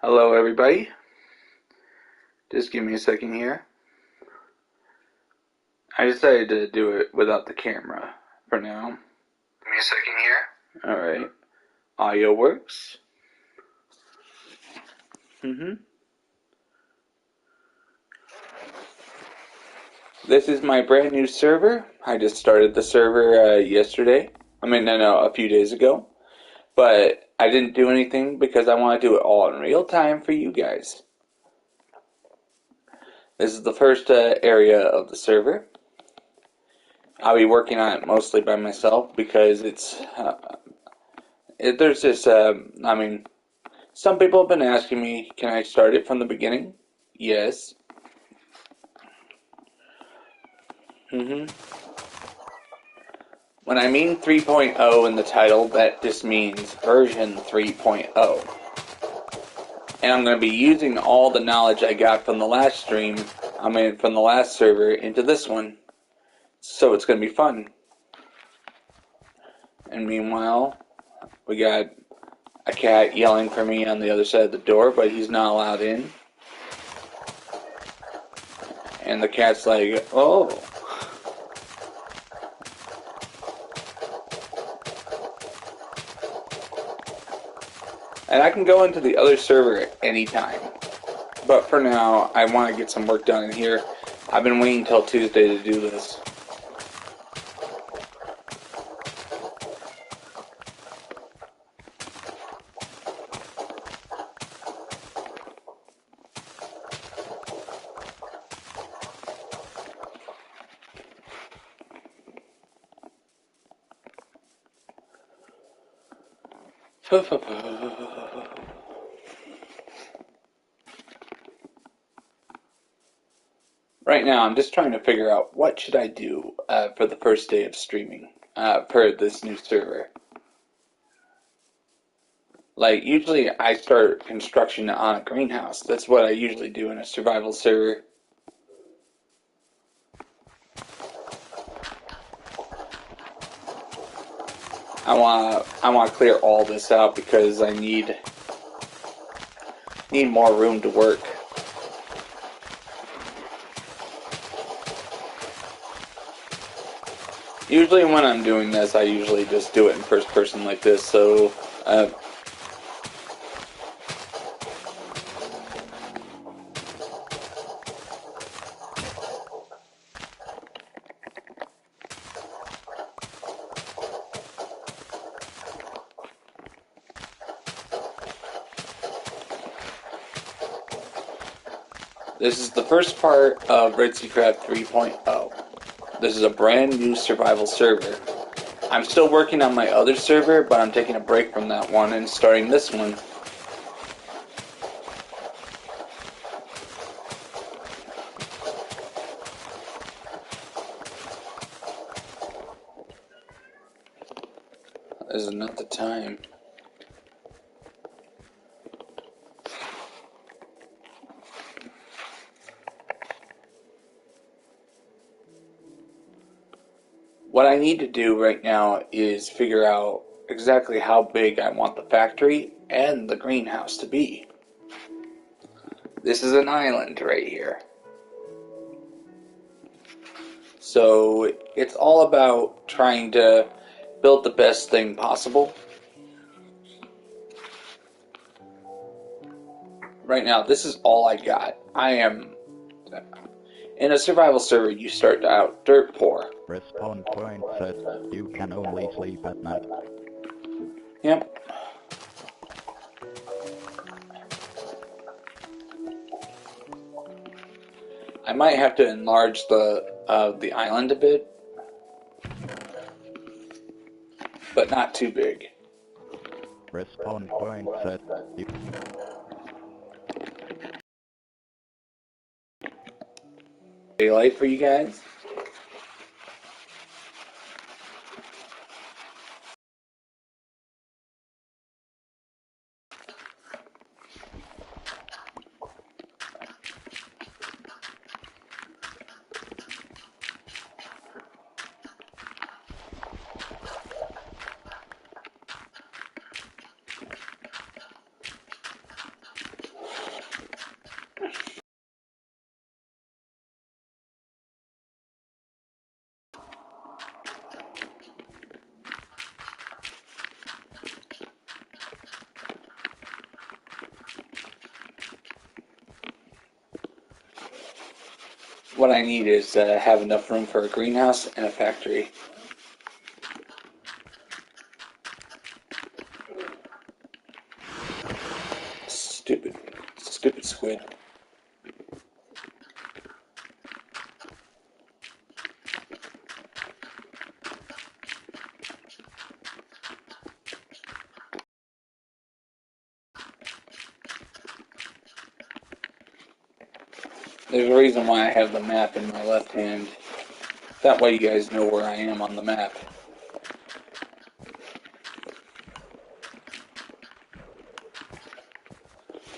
Hello everybody, just give me a second here. I decided to do it without the camera for now. Give me a second here. Alright, audio works. This is my brand new server. I just started the server yesterday. No, a few days ago. But I didn't do anything because I want to do it all in real time for you guys. This is the first area of the server. I'll be working on it mostly by myself because there's this, some people have been asking me, can I start it from the beginning? Yes. When I mean 3.0 in the title, that just means version 3.0. And I'm going to be using all the knowledge I got from the last stream, from the last server, into this one. So it's going to be fun. And meanwhile, we got a cat yelling for me on the other side of the door, but he's not allowed in. And the cat's like, oh. And I can go into the other server at any time. But for now, I want to get some work done in here. I've been waiting until Tuesday to do this. Right now, I'm just trying to figure out what should I do for the first day of streaming for this new server. Like, usually I start construction on a greenhouse. That's what I usually do in a survival server. I want to clear all this out because I need more room to work. Usually when I'm doing this, I usually just do it in first person like this, so this is the first part of Redseacraft 3.0. This is a brand new survival server. I'm still working on my other server, but I'm taking a break from that one and starting this one. This is not the time. What I need to do right now is figure out exactly how big I want the factory and the greenhouse to be. This is an island right here. So it's all about trying to build the best thing possible. Right now, this is all I got. I am... In a survival server, you start out dirt poor. Respawn point set. You can only sleep at night. Yep. I might have to enlarge the island a bit, but not too big. Respawn point set. Daylight for you guys. what I need is have enough room for a greenhouse and a factory. Stupid squid. There's a reason why I have the map in my left hand. That way you guys know where I am on the map.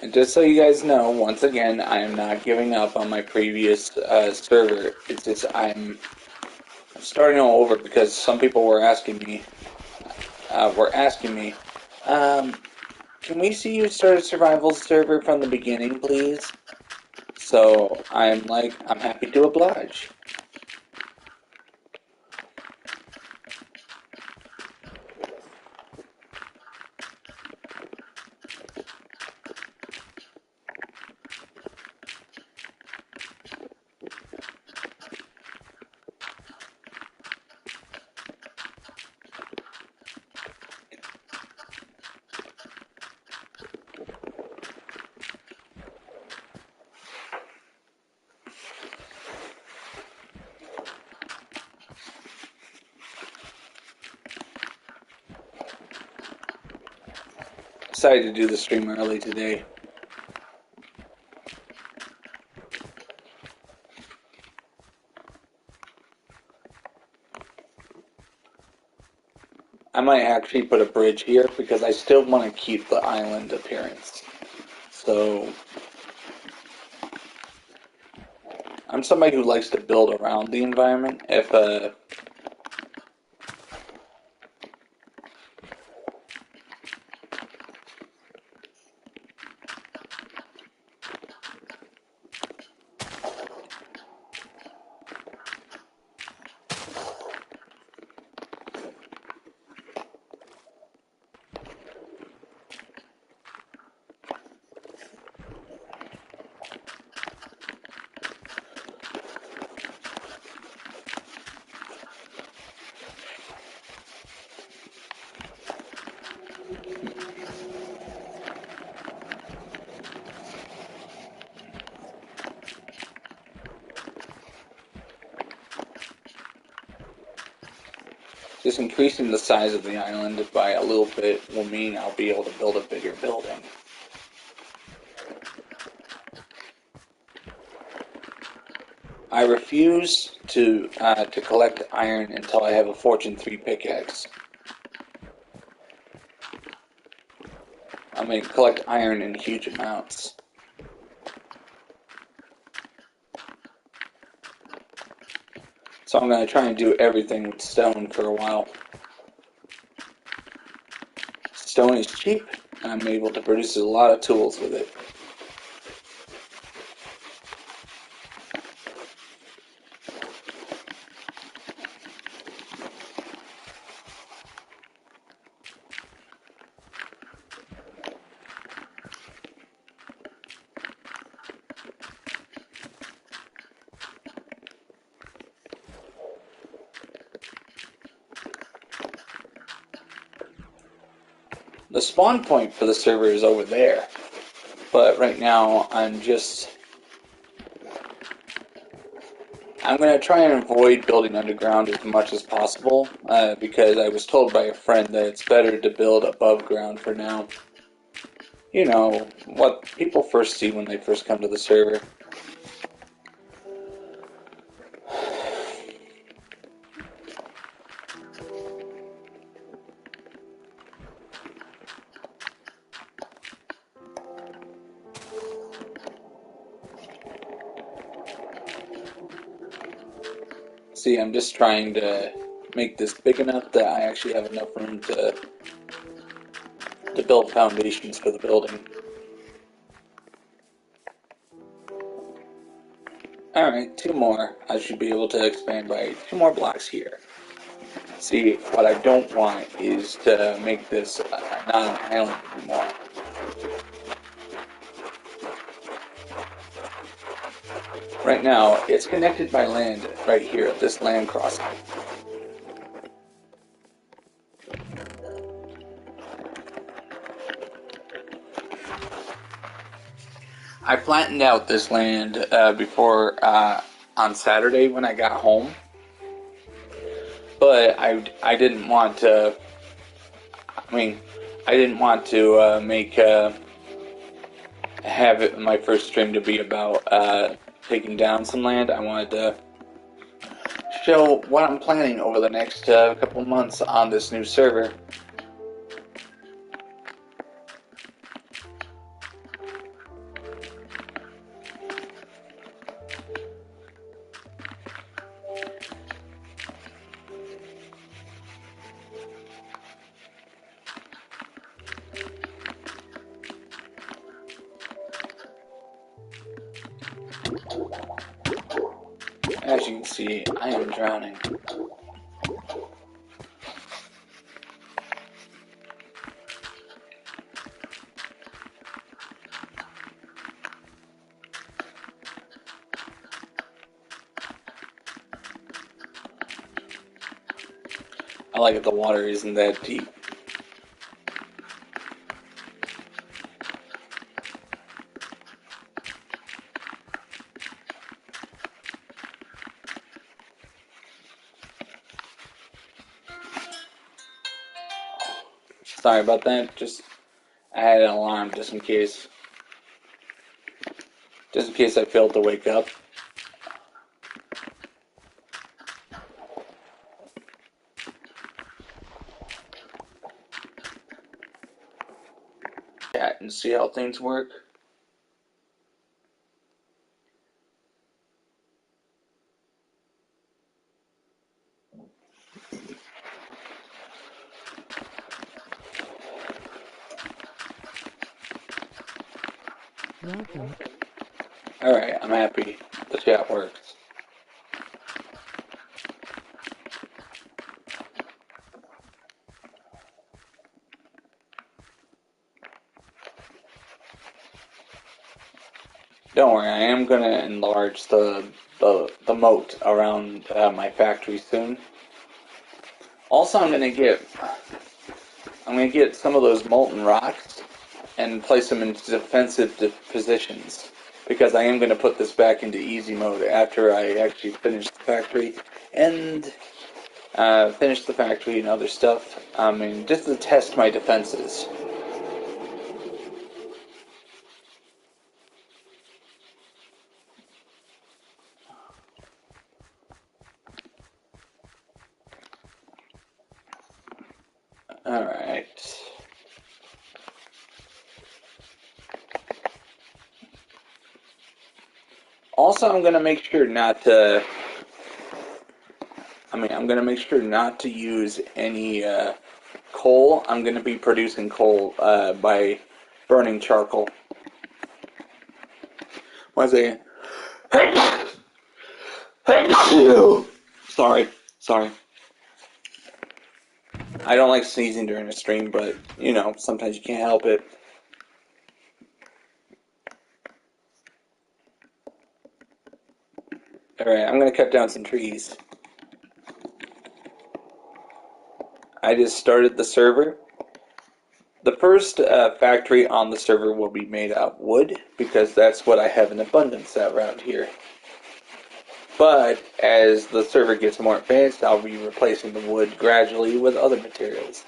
And just so you guys know, once again, I am not giving up on my previous server. It's just I'm starting all over because some people were asking me, can we see you start a survival server from the beginning, please? So I'm happy to oblige. Decided to do the stream early today. I might actually put a bridge here because I still want to keep the island appearance. So I'm somebody who likes to build around the environment. Just increasing the size of the island by a little bit will mean I'll be able to build a bigger building. I refuse to collect iron until I have a Fortune 3 pickaxe. I mean, collect iron in huge amounts. So I'm going to try and do everything with stone for a while. Stone is cheap, and I'm able to produce a lot of tools with it. The spawn point for the server is over there, but right now I'm going to try and avoid building underground as much as possible, because I was told by a friend that it's better to build above ground for now. You know, what people first see when they first come to the server. See, I'm just trying to make this big enough that I actually have enough room to build foundations for the building. Alright, 2 more. I should be able to expand by 2 more blocks here. See, what I don't want is to make this not an island anymore. Right now, it's connected by land right here at this land crossing. I flattened out this land before on Saturday when I got home, but I didn't want to. I mean, I didn't want to have it my first stream to be about taking down some land. I wanted to show what I'm planning over the next couple months on this new server. As you can see, I am drowning. I like it, the water isn't that deep. Sorry about that, I had an alarm just in case. Just in case I failed to wake up. Chat and see how things work. Welcome. Alright, I'm happy the chat works. Don't worry, I am going to enlarge the moat around my factory soon. Also, I'm going to get some of those molten rocks and place them in defensive positions, because I am going to put this back into easy mode after I actually finish the factory and other stuff. I mean, just to test my defenses. Alright. Also, I'm going to make sure not to... I'm going to make sure not to use any coal. I'm going to be producing coal by burning charcoal. One second. Sorry. I don't like sneezing during a stream, but, you know, sometimes you can't help it. Alright, I'm going to cut down some trees. I just started the server. The first factory on the server will be made out of wood, because that's what I have in abundance around here. But as the server gets more advanced, I'll be replacing the wood gradually with other materials.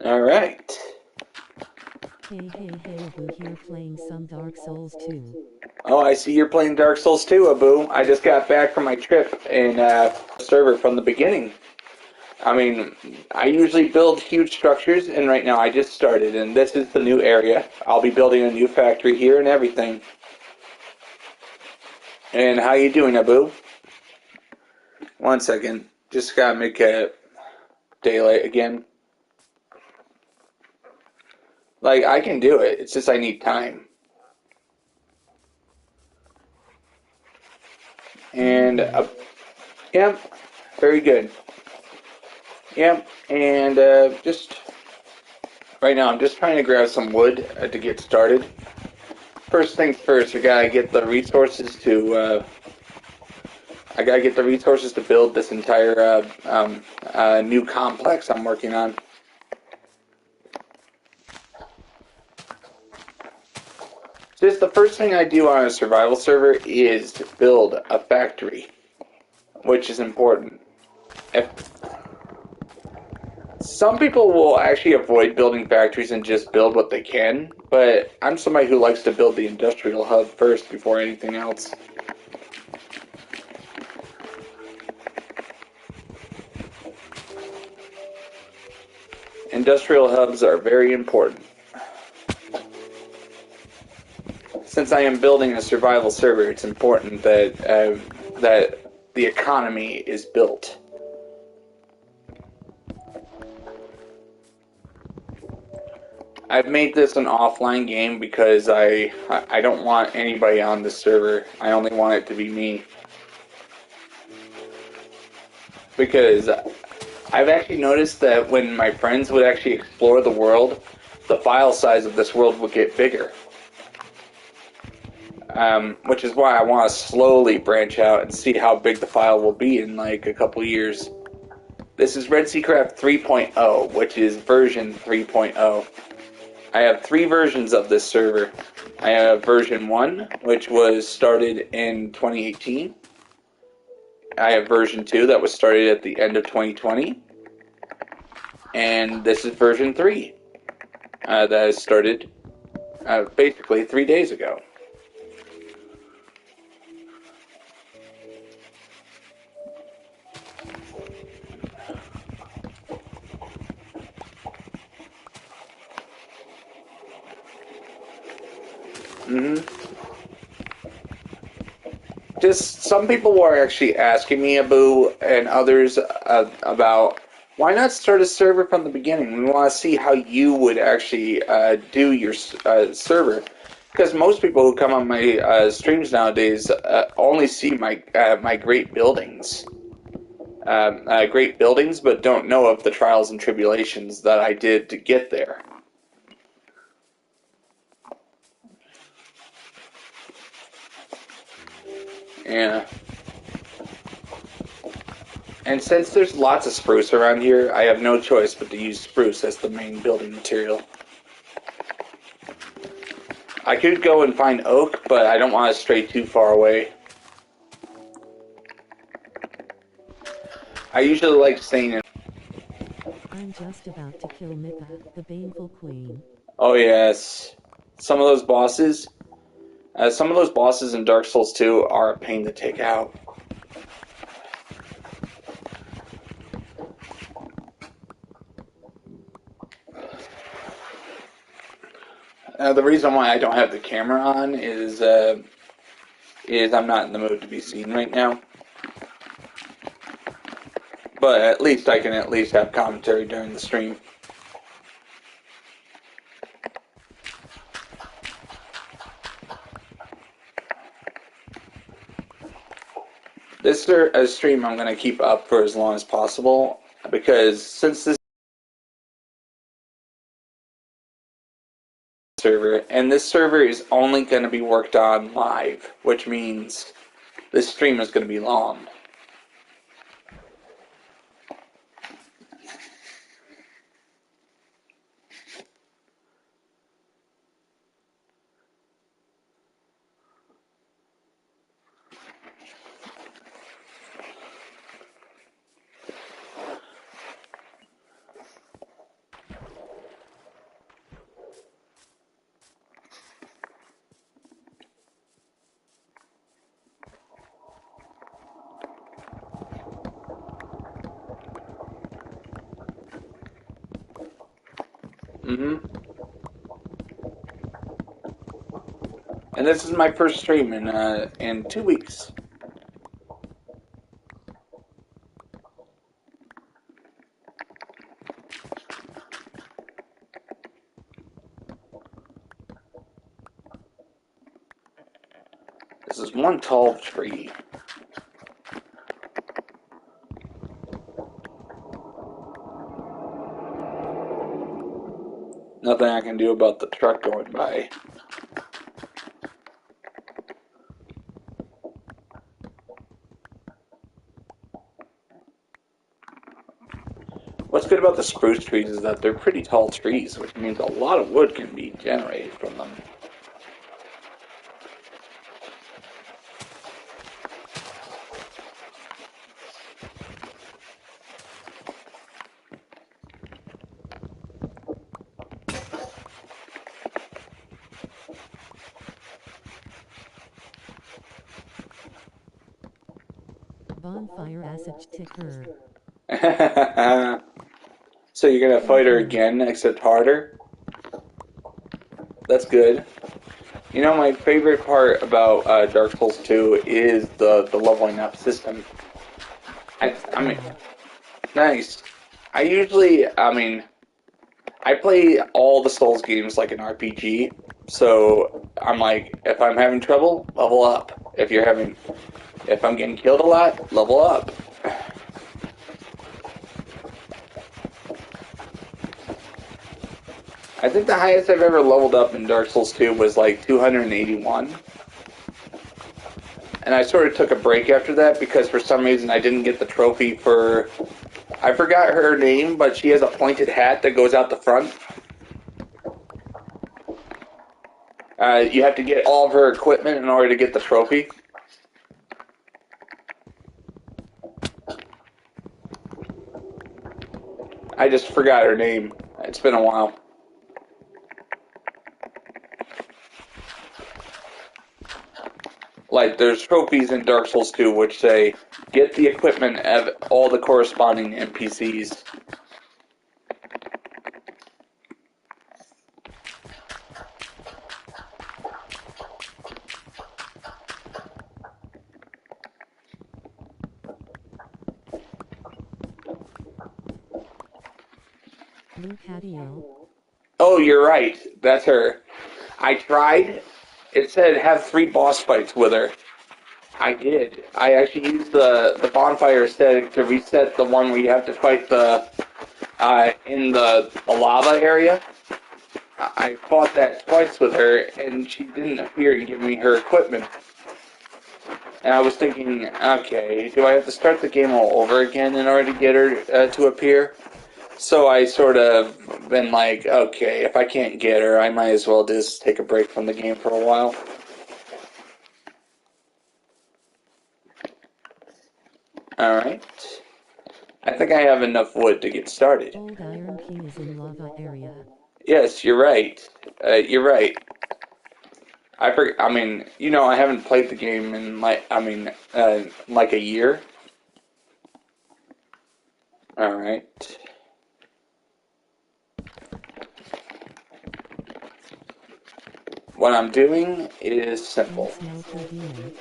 Alright. Hey, Abu here playing some Dark Souls 2. Oh, I see you're playing Dark Souls 2, Abu. I just got back from my trip in the server from the beginning. I mean, I usually build huge structures, and right now I just started, and this is the new area. I'll be building a new factory here and everything. And how you doing, Abu? One second. Just gotta make it daylight again. Like, I can do it. It's just I need time. And, yeah, very good. Yeah, and just right now I'm just trying to grab some wood to get started. First things first, I gotta get the resources to build this entire new complex I'm working on. Just the first thing I do on a survival server is to build a factory, which is important. If some people will actually avoid building factories and just build what they can, but I'm somebody who likes to build the industrial hub first before anything else. Industrial hubs are very important. Since I am building a survival server, it's important that that the economy is built. I've made this an offline game because I don't want anybody on the server. I only want it to be me. Because I've actually noticed that when my friends would actually explore the world, the file size of this world would get bigger. Which is why I want to slowly branch out and see how big the file will be in like a couple years. This is Redseacraft 3.0, which is version 3.0. I have 3 versions of this server. I have version 1, which was started in 2018. I have version 2 that was started at the end of 2020. And this is version 3 that started basically 3 days ago. Just some people were actually asking me, Abu, and others about why not start a server from the beginning? We want to see how you would actually do your server. Because most people who come on my streams nowadays only see my great buildings. Great buildings, but don't know of the trials and tribulations that I did to get there. Yeah. And since there's lots of spruce around here, I have no choice but to use spruce as the main building material. I could go and find oak, but I don't want to stray too far away. I usually like staying in... I'm just about to kill Mippa, the baneful queen. Oh yes. Some of those bosses in Dark Souls 2 are a pain to take out. The reason why I don't have the camera on is I'm not in the mood to be seen right now. But at least I can at least have commentary during the stream. This stream I'm going to keep up for as long as possible, because since this server, and this server is only going to be worked on live, which means this stream is going to be long. And this is my first stream in 2 weeks. This is one tall tree. Nothing I can do about the truck going by. What's good about the spruce trees is that they're pretty tall trees, which means a lot of wood can be generated from them. Bonfire acid ticker. So you're gonna fight her again, except harder? That's good. You know, my favorite part about Dark Souls 2 is the leveling up system. I mean, nice. I play all the Souls games like an RPG, so I'm like, if I'm having trouble, level up. If I'm getting killed a lot, level up. I think the highest I've ever leveled up in Dark Souls 2 was like 281. And I sort of took a break after that because for some reason I didn't get the trophy for... I forgot her name, but she has a pointed hat that goes out the front. You have to get all of her equipment in order to get the trophy. I just forgot her name. It's been a while. Like, there's trophies in Dark Souls 2 which say, get the equipment of all the corresponding NPCs. Blue patio. Oh, you're right. That's her. I tried. It said have 3 boss fights with her. I did. I actually used the bonfire aesthetic to reset the one where you have to fight in the lava area. I fought that twice with her, and she didn't appear and give me her equipment. And I was thinking, okay, do I have to start the game all over again in order to get her to appear? So I sort of been like, okay, if I can't get her, I might as well just take a break from the game for a while. Alright. I think I have enough wood to get started. Old Iron King is in lava area. Yes, you're right. You're right. I haven't played the game in like a year. Alright. What I'm doing is simple. Smelter Demon.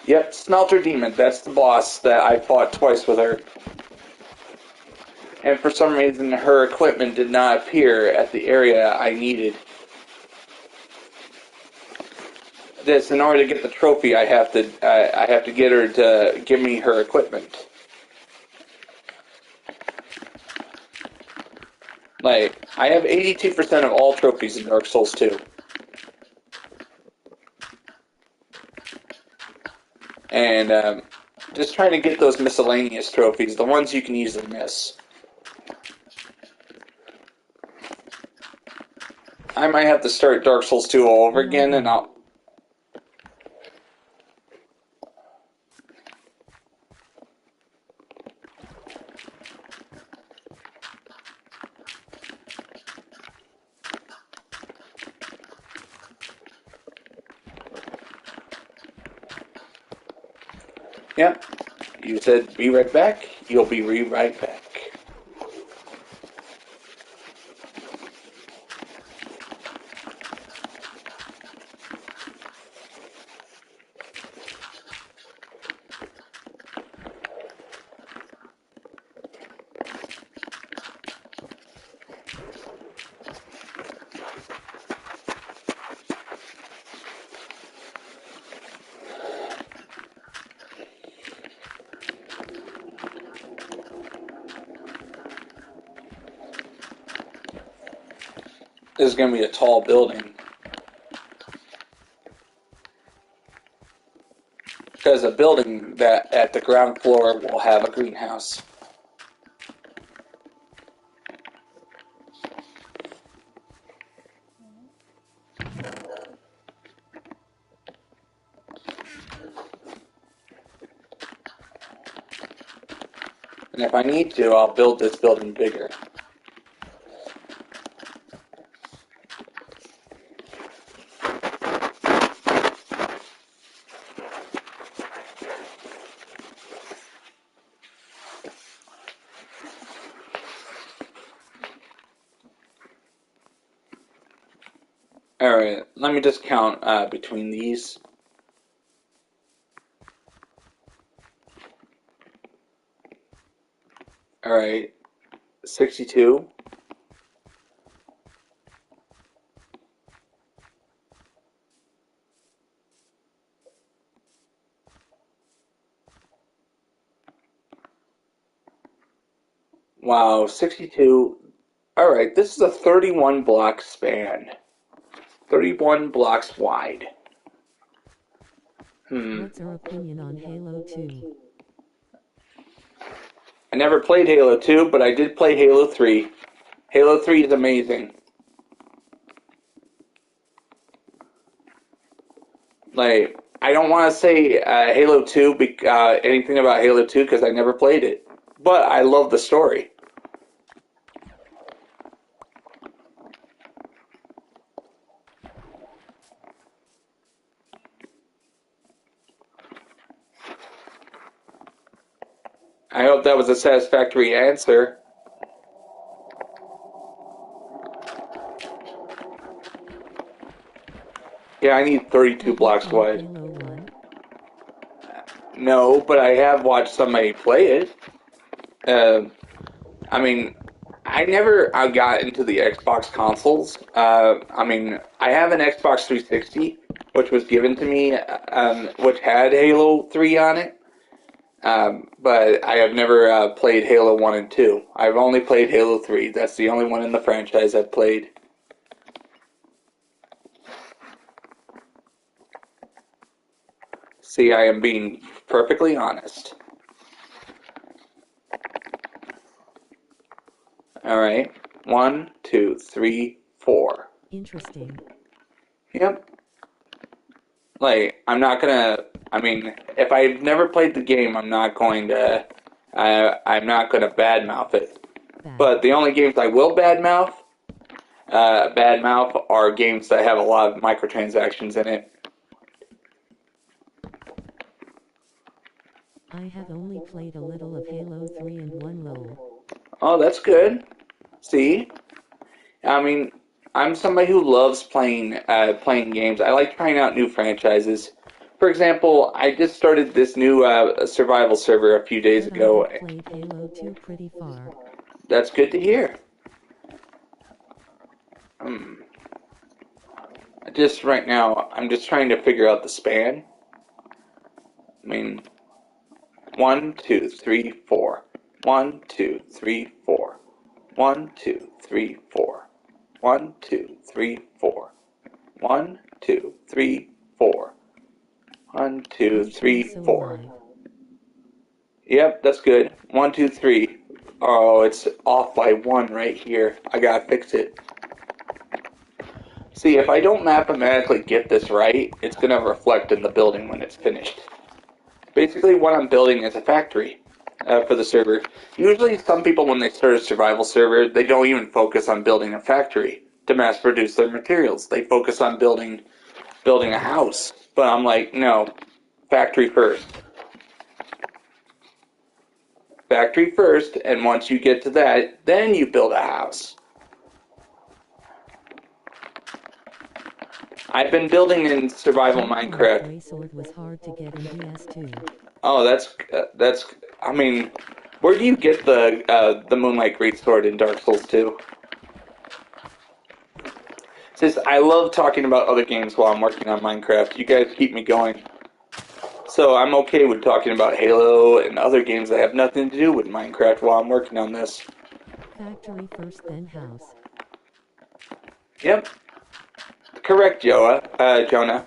Yep, Smelter Demon. That's the boss that I fought twice with her. And for some reason, her equipment did not appear at the area I needed. This, in order to get the trophy, I have to get her to give me her equipment. Like, I have 82% of all trophies in Dark Souls 2. And just trying to get those miscellaneous trophies, the ones you can easily miss. I might have to start Dark Souls 2 all over again, and I'll... Yep. You said be right back, you'll be right back. This is going to be a tall building. Because a building that at the ground floor will have a greenhouse. And if I need to, I'll build this building bigger. Alright, let me just count between these. Alright, 62. Wow, 62. Alright, this is a 31 block span. 31 blocks wide. What's your opinion on Halo 2? I never played Halo 2, but I did play Halo 3. Halo 3 is amazing. Like, I don't want to say Halo 2, anything about Halo 2, because I never played it. But I love the story. I hope that was a satisfactory answer. Yeah, I need 32 blocks wide. Halo 1? No, but I have watched somebody play it. I mean, I never got into the Xbox consoles. I have an Xbox 360, which was given to me, which had Halo 3 on it. But I have never played Halo 1 and 2. I've only played Halo 3. That's the only one in the franchise I've played. See, I am being perfectly honest. Alright. 1, 2, 3, 4. Interesting. Yep. Like, I'm not gonna... if I've never played the game, I'm not going to badmouth it. But the only games I will badmouth are games that have a lot of microtransactions in it. I have only played a little of Halo 3 and 1 LOL. Oh, that's good. See? I'm somebody who loves playing games. I like trying out new franchises. For example, I just started this new survival server a few days ago. I have played Halo 2 pretty far. That's good to hear. Just right now, I'm just trying to figure out the span. 1, 2, 3, 4. 1, 2, 3, 4. 1, 2, 3, 4. 1, 2, 3, 4. 1, 2, 3, 4. 1, 2, 3, 4. Yep, that's good. 1, 2, 3. Oh, it's off by 1 right here. I gotta fix it. See, if I don't mathematically get this right, it's gonna reflect in the building when it's finished. Basically, what I'm building is a factory for the server. Usually, some people, when they start a survival server, they don't even focus on building a factory to mass produce their materials. They focus on building a house. But I'm like, no, factory first. Factory first, and once you get to that, then you build a house. I've been building in survival Minecraft. Gray sword was hard to get in DS2. Oh, that's. Where do you get the Moonlight Greatsword in Dark Souls 2? Since I love talking about other games while I'm working on Minecraft, you guys keep me going. So I'm okay with talking about Halo and other games that have nothing to do with Minecraft while I'm working on this. Factory first, then house. Yep, correct, Jonah.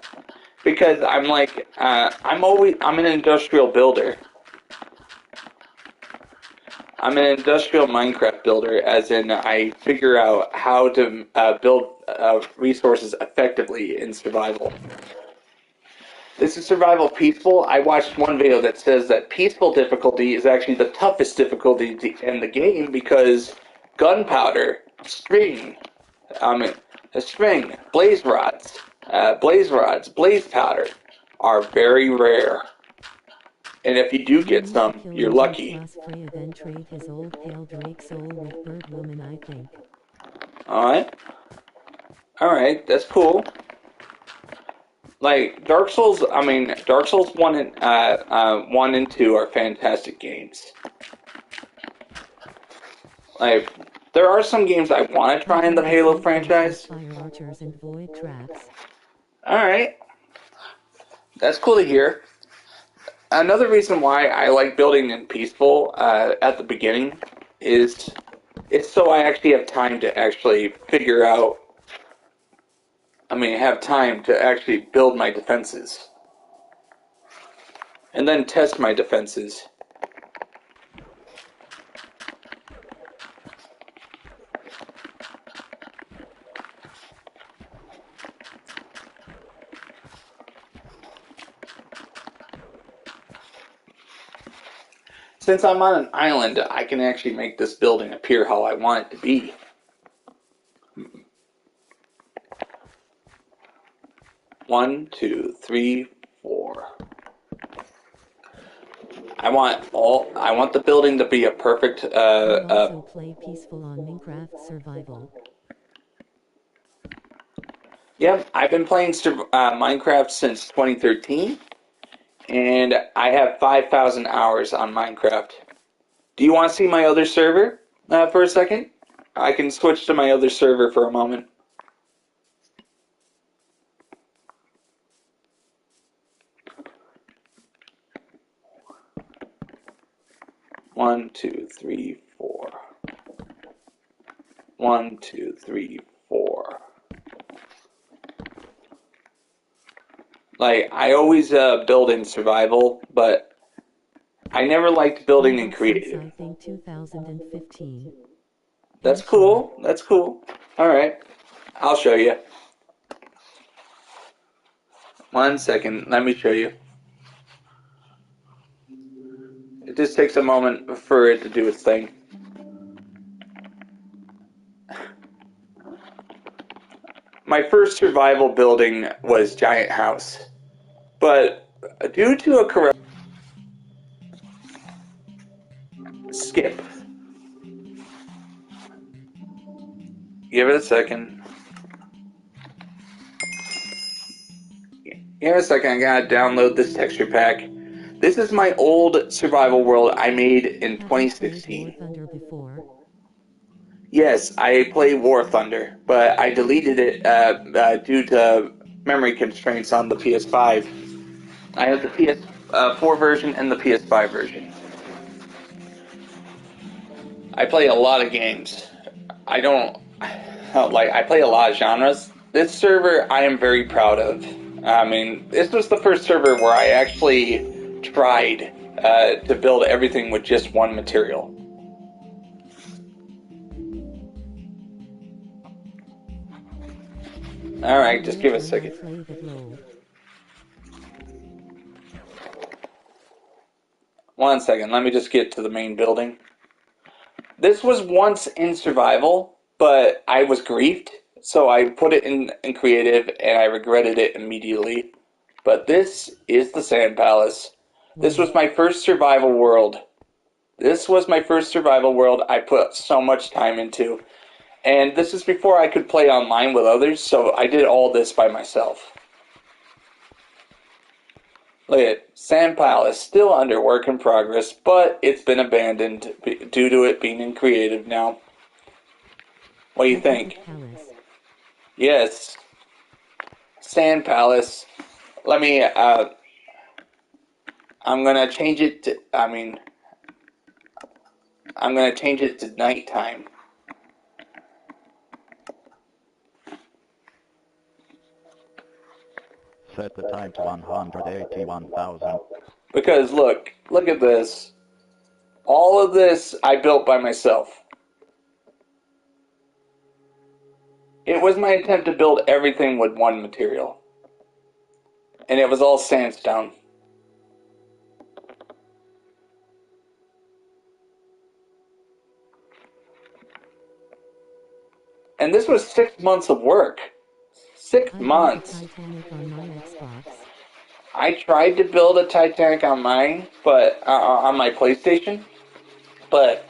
Because I'm like, I'm an industrial builder. I'm an industrial Minecraft builder, as in I figure out how to build resources effectively in survival. This is survival peaceful. I watched one video that says that peaceful difficulty is actually the toughest difficulty in the game because gunpowder, string, blaze rods, blaze powder are very rare. And if you do get some, you're lucky. Freya then trade his old pale Drake soul with Bird Woman, I think. Alright. Alright, that's cool. Like, Dark Souls 1 and 2 are fantastic games. Like, there are some games I want to try in the Halo franchise. Fire archers and void traps. Alright. That's cool to hear. Another reason why I like building in peaceful at the beginning is it's so I actually have time to actually figure out, have time to actually build my defenses. And then test my defenses. Since I'm on an island, I can actually make this building appear how I want it to be. One, two, three, four. I want the building to be a perfect. Also play peaceful on Minecraft survival. Yep, I've been playing Minecraft since 2013, and I have 5,000 hours on Minecraft. Do you want to see my other server for a second? I can switch to my other server for a moment. One, two, three, four. One, two, three, four. Like, I always build in survival, but I never liked building in creative. I think 2015. That's cool. That's cool. Alright. I'll show you. 1 second. Let me show you. It just takes a moment for it to do its thing. My first survival building was Giant House. But due to a correct skip. Give it a second. Give it a second. I gotta download this texture pack. This is my old survival world I made in 2016. War Thunder before? Yes, I play War Thunder, but I deleted it due to memory constraints on the PS5. I have the PS4 version and the PS5 version. I play a lot of games. I play a lot of genres. This server I am very proud of. This was the first server where I actually tried to build everything with just one material. Alright, just give it a second. 1 second, let me just get to the main building. This was once in survival, but I was griefed, so I put it in creative, and I regretted it immediately. But this is the Sand Palace. This was my first survival world. This was my first survival world I put so much time into. And this is before I could play online with others, so I did all this by myself. Look at it. Sand Palace, still under work in progress, but it's been abandoned due to it being in creative now. What do you think? Yes. Sand Palace. Let me, I'm gonna change it to, I'm gonna change it to nighttime. Set the time to 181,000. Because look at this. All of this I built by myself. It was my attempt to build everything with one material. And it was all sandstone. And this was 6 months of work. 6 months. I built a Titanic on my Xbox. I tried to build a Titanic on mine, but on my PlayStation, but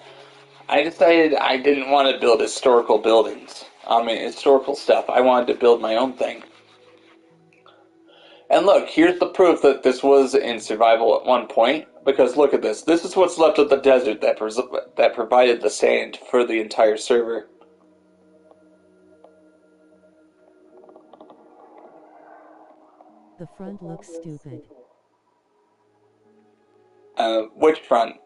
I decided I didn't want to build historical buildings. I mean, historical stuff. I wanted to build my own thing. And look, here's the proof that this was in survival at one point. Because look at this. This is what's left of the desert that provided the sand for the entire server. The front looks stupid. Which front?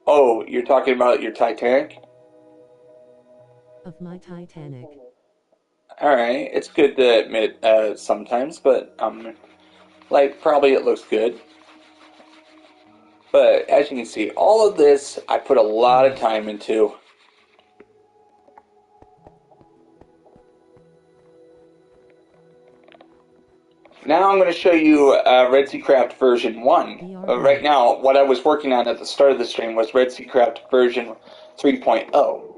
Oh, you're talking about your Titanic? Of my Titanic. Alright, it's good to admit sometimes, but like probably it looks good. But as you can see, all of this I put a lot of time into. Now I'm going to show you Redseacraft version 1. Right now, what I was working on at the start of the stream was Redseacraft version 3.0.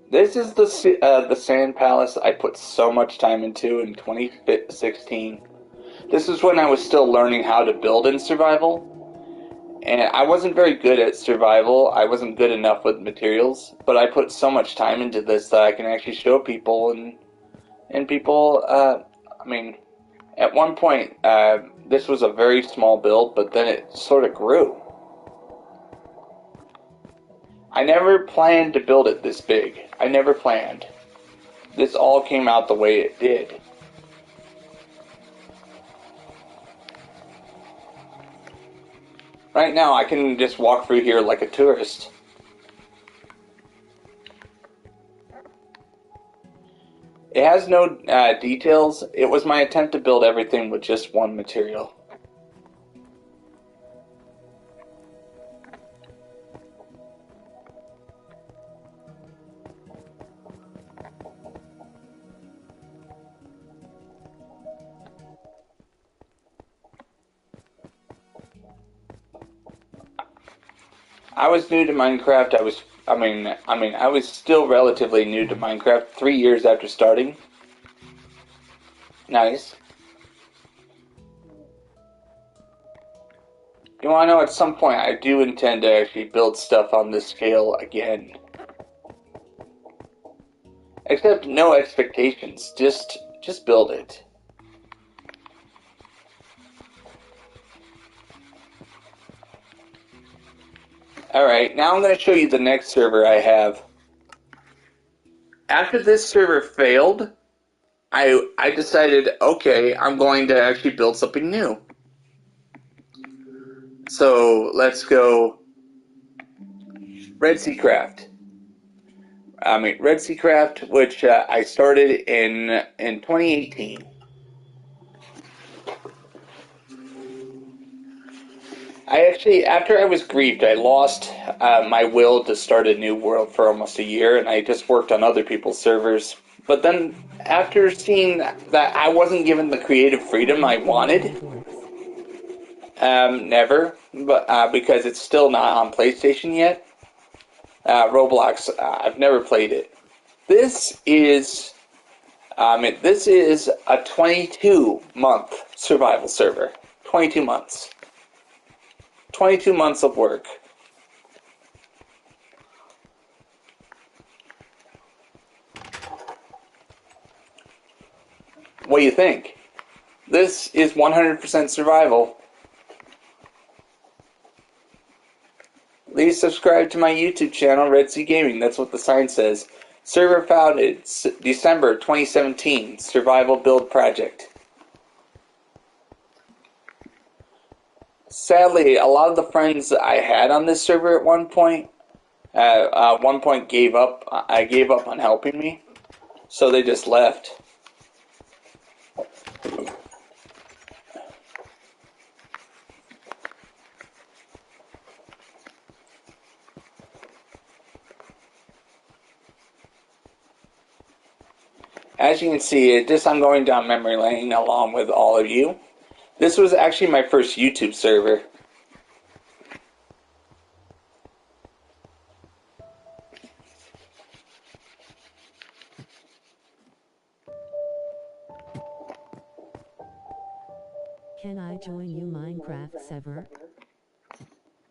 This is the Sand Palace I put so much time into in 2016. This is when I was still learning how to build in survival. And I wasn't very good at survival. I wasn't good enough with materials. But I put so much time into this that I can actually show people. And people, I mean, at one point, this was a very small build, but then it sort of grew. I never planned to build it this big. I never planned. This all came out the way it did. Right now, I can just walk through here like a tourist. It has no details. It was my attempt to build everything with just one material. I was new to Minecraft. I was still relatively new to Minecraft 3 years after starting. Nice. You want to know, at some point I do intend to actually build stuff on this scale again. Except no expectations. Just build it. Alright, now I'm going to show you the next server I have. After this server failed, I decided, okay, I'm going to actually build something new. So let's go Redseacraft. Redseacraft, which I started in 2018. After I was grieved, I lost my will to start a new world for almost a year, and I just worked on other people's servers. But then, after seeing that I wasn't given the creative freedom I wanted, never, but because it's still not on PlayStation yet. Roblox, I've never played it. This is a 22-month survival server. 22 months. 22 months of work. What do you think? This is 100% survival. At please subscribe to my YouTube channel, Red Sea Gaming. That's what the sign says. Server founded December 2017. Survival build project. Sadly, a lot of the friends I had on this server at one point gave up. I gave up on helping me, so they just left. As you can see, I'm going down memory lane along with all of you. This was actually my first YouTube server. Can I join you Minecraft server?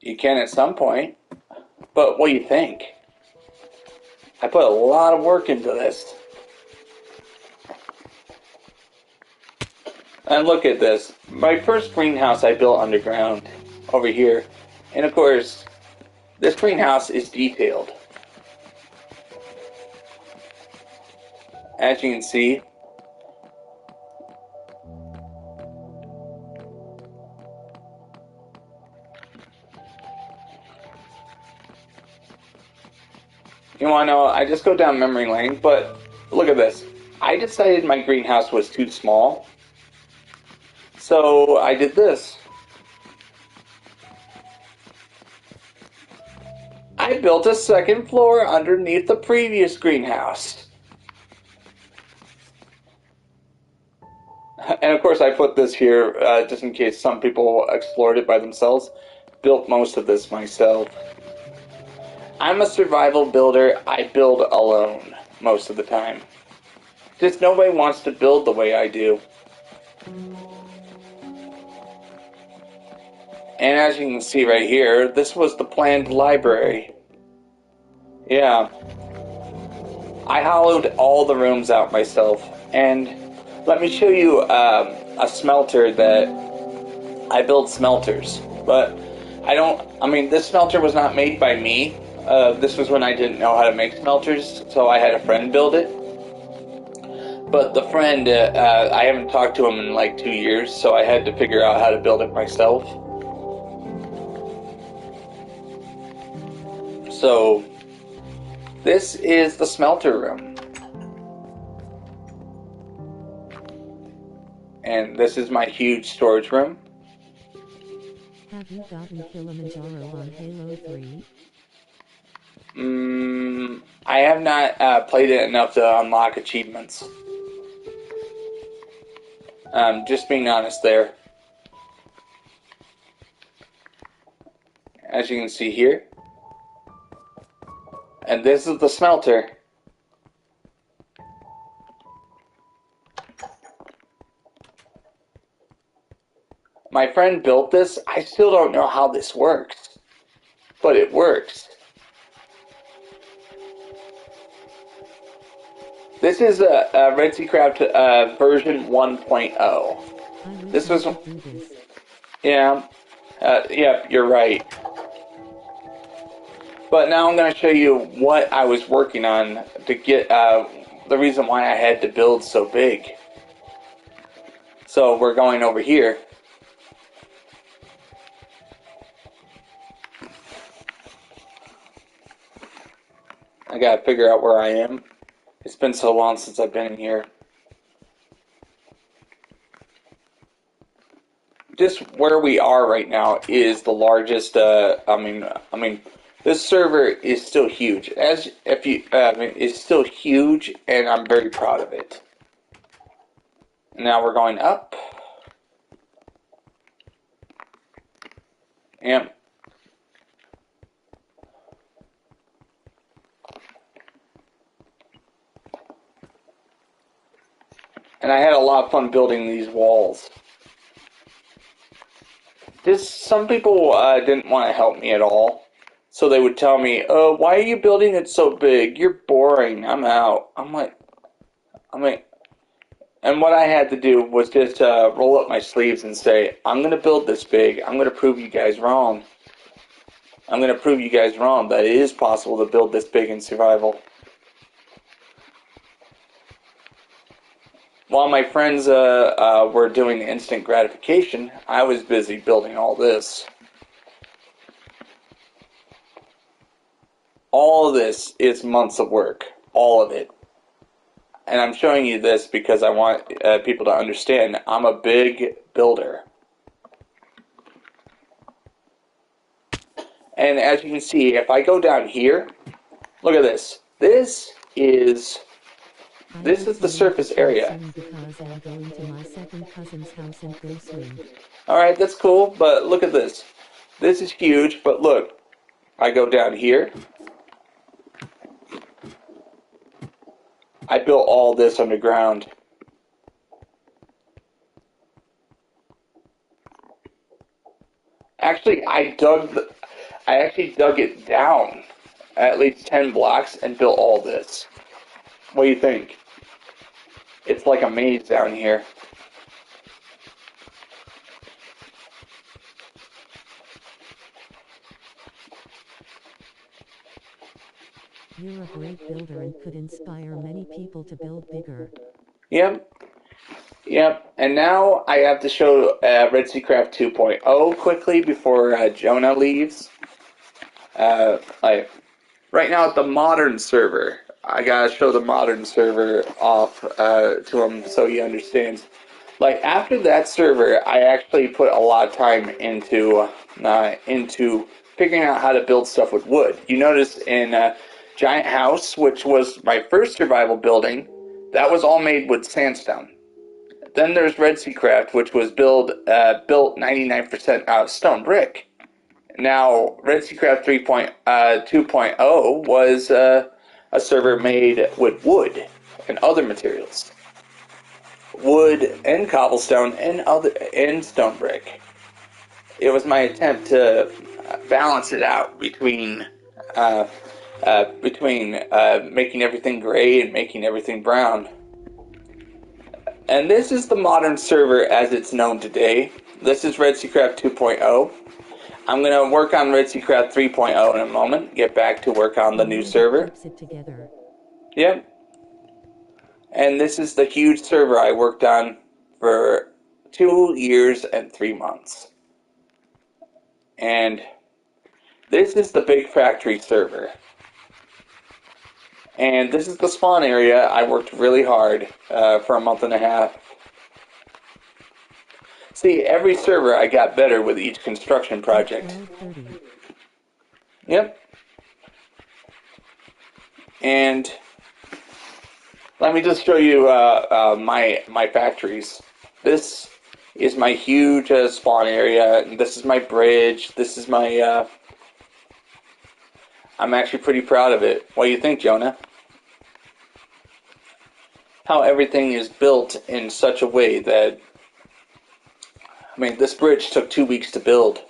You can at some point, but what do you think? I put a lot of work into this. And look at this. My first greenhouse I built underground over here. And of course, this greenhouse is detailed. As you can see. You want to know, I just go down memory lane, but look at this. I decided my greenhouse was too small. So I did this. I built a second floor underneath the previous greenhouse. And of course I put this here just in case some people explored it by themselves. Built most of this myself. I'm a survival builder. I build alone most of the time. Just nobody wants to build the way I do. And as you can see right here, this was the planned library. Yeah. I hollowed all the rooms out myself. And let me show you a smelter that I build smelters. But this smelter was not made by me. This was when I didn't know how to make smelters, so I had a friend build it. But the friend, I haven't talked to him in like 2 years, so I had to figure out how to build it myself. So, this is the smelter room. And this is my huge storage room. Have you gotten Kilimanjaro on Halo 3? I have not played it enough to unlock achievements. Just being honest there. As you can see here. And this is the smelter. My friend built this. I still don't know how this works. But it works. This is a Redseacraft version 1.0. This was... Yeah. Yeah, you're right. But now I'm going to show you what I was working on to get the reason why I had to build so big. So we're going over here. I got to figure out where I am. It's been so long since I've been in here. Just where we are right now is the largest. This server is still huge. It's still huge, and I'm very proud of it. Now we're going up. Yep. And I had a lot of fun building these walls. Some people didn't want to help me at all. So they would tell me, "Oh, why are you building it so big? You're boring. I'm out." I'm like, and what I had to do was just roll up my sleeves and say, "I'm going to build this big. I'm going to prove you guys wrong." I'm going to prove you guys wrong that it is possible to build this big in survival. While my friends were doing instant gratification, I was busy building all this. All of this is months of work. All of it. And I'm showing you this because I want people to understand I'm a big builder. And as you can see, if I go down here, look at this. This is the surface area. Because I'm going to my second cousin's house and go swing. Alright, that's cool, but look at this. This is huge, but look. I go down here. I built all this underground. Actually, I actually dug it down at least 10 blocks and built all this. What do you think? It's like a maze down here. You're a great builder and could inspire many people to build bigger. Yep. Yep. And now I have to show Redseacraft 2.0 quickly before Jonah leaves. Right now at the modern server, I gotta show the modern server off to him so he understands. Like after that server, I actually put a lot of time into figuring out how to build stuff with wood. You notice in Giant House, which was my first survival building, that was all made with sandstone. Then there's Redseacraft, which was built 99% out of stone brick. Now, Redseacraft 2.0 was a server made with wood and other materials. Wood and cobblestone and stone brick. It was my attempt to balance it out between making everything gray and making everything brown. And this is the modern server as it's known today. This is Redseacraft 2.0. I'm going to work on Redseacraft 3.0 in a moment. Get back to work on the new server. Yep. And this is the huge server I worked on for 2 years and 3 months. And this is the big factory server. And this is the spawn area. I worked really hard for a month and a half. See, every server I got better with each construction project. Yep. And let me just show you my factories. This is my huge spawn area. And this is my bridge. This is my... I'm actually pretty proud of it. What do you think, Jonah? How everything is built in such a way that... I mean, this bridge took 2 weeks to build.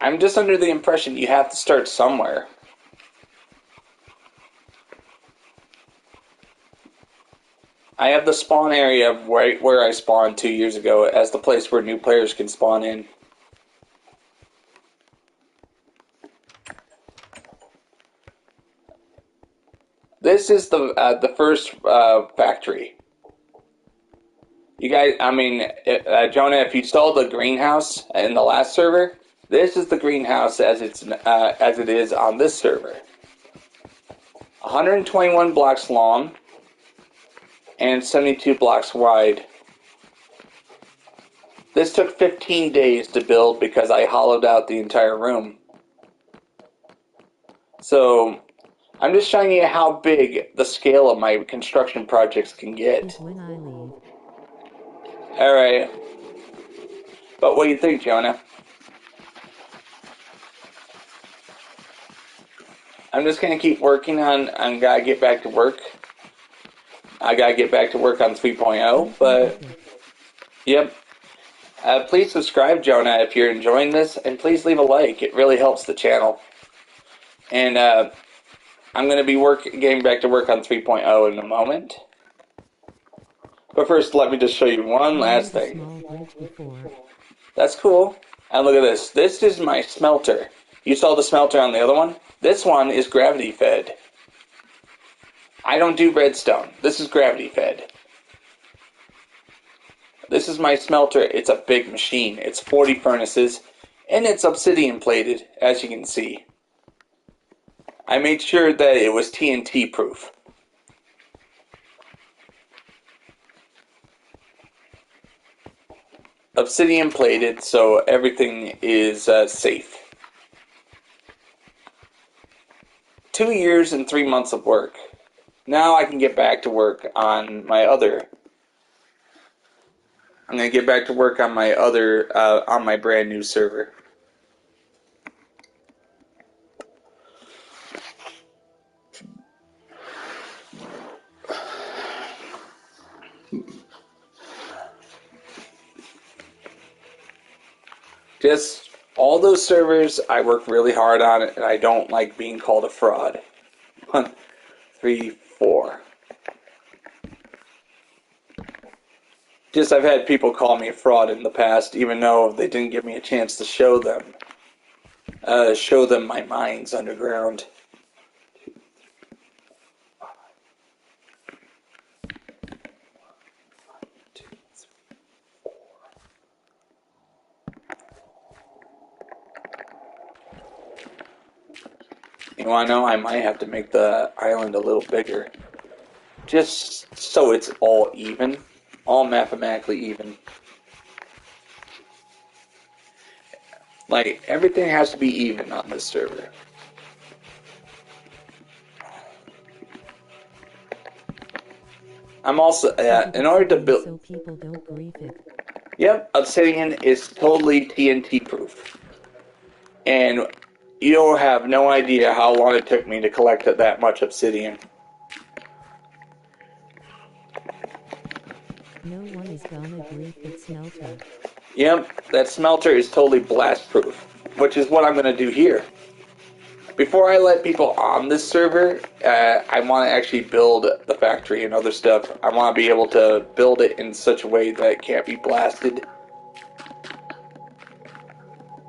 I'm just under the impression you have to start somewhere. I have the spawn area right where I spawned 2 years ago as the place where new players can spawn in. This is the first factory. You guys, I mean, Jonah, if you saw the greenhouse in the last server, this is the greenhouse as it is on this server. 121 blocks long and 72 blocks wide. This took 15 days to build because I hollowed out the entire room. So I'm just showing you how big the scale of my construction projects can get. Alright. But what do you think, Jonah? I'm just going to keep working on gotta get back to work. I gotta get back to work on 3.0, but... Yep. Please subscribe, Jonah, if you're enjoying this, and please leave a like. It really helps the channel. And I'm going to be getting back to work on 3.0 in a moment. But first, let me just show you one last thing. That's cool. And look at this. This is my smelter. You saw the smelter on the other one? This one is gravity fed. I don't do redstone. This is gravity fed. This is my smelter. It's a big machine. It's 40 furnaces, and it's obsidian plated, as you can see. I made sure that it was TNT proof. Obsidian plated, so everything is safe. 2 years and 3 months of work. Now I can get back to work on my other. I'm gonna get back to work on my other, on my brand new server. Just all those servers, I work really hard on it, and I don't like being called a fraud. 1, 3, 4. Just I've had people call me a fraud in the past, even though they didn't give me a chance to show them my mines underground. You want to know? I might have to make the island a little bigger. Just so it's all even. All mathematically even. Like, everything has to be even on this server. I'm also, in order to build... So people don't grief it. Yep, obsidian is totally TNT proof. And you'll have no idea how long it took me to collect that much obsidian. No one is gonna grief that smelter. Yep, that smelter is totally blast proof, which is what I'm going to do here. Before I let people on this server, I want to actually build the factory and other stuff. I want to be able to build it in such a way that it can't be blasted.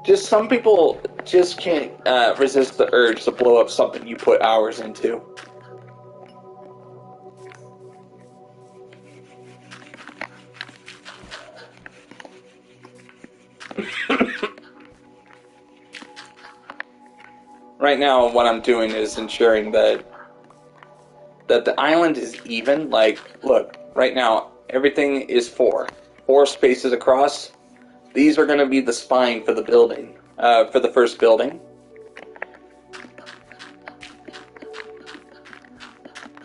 Just some people just can't resist the urge to blow up something you put hours into. Right now, what I'm doing is ensuring that the island is even. Like, look, right now, everything is 4 spaces across. These are going to be the spine for the building, for the first building.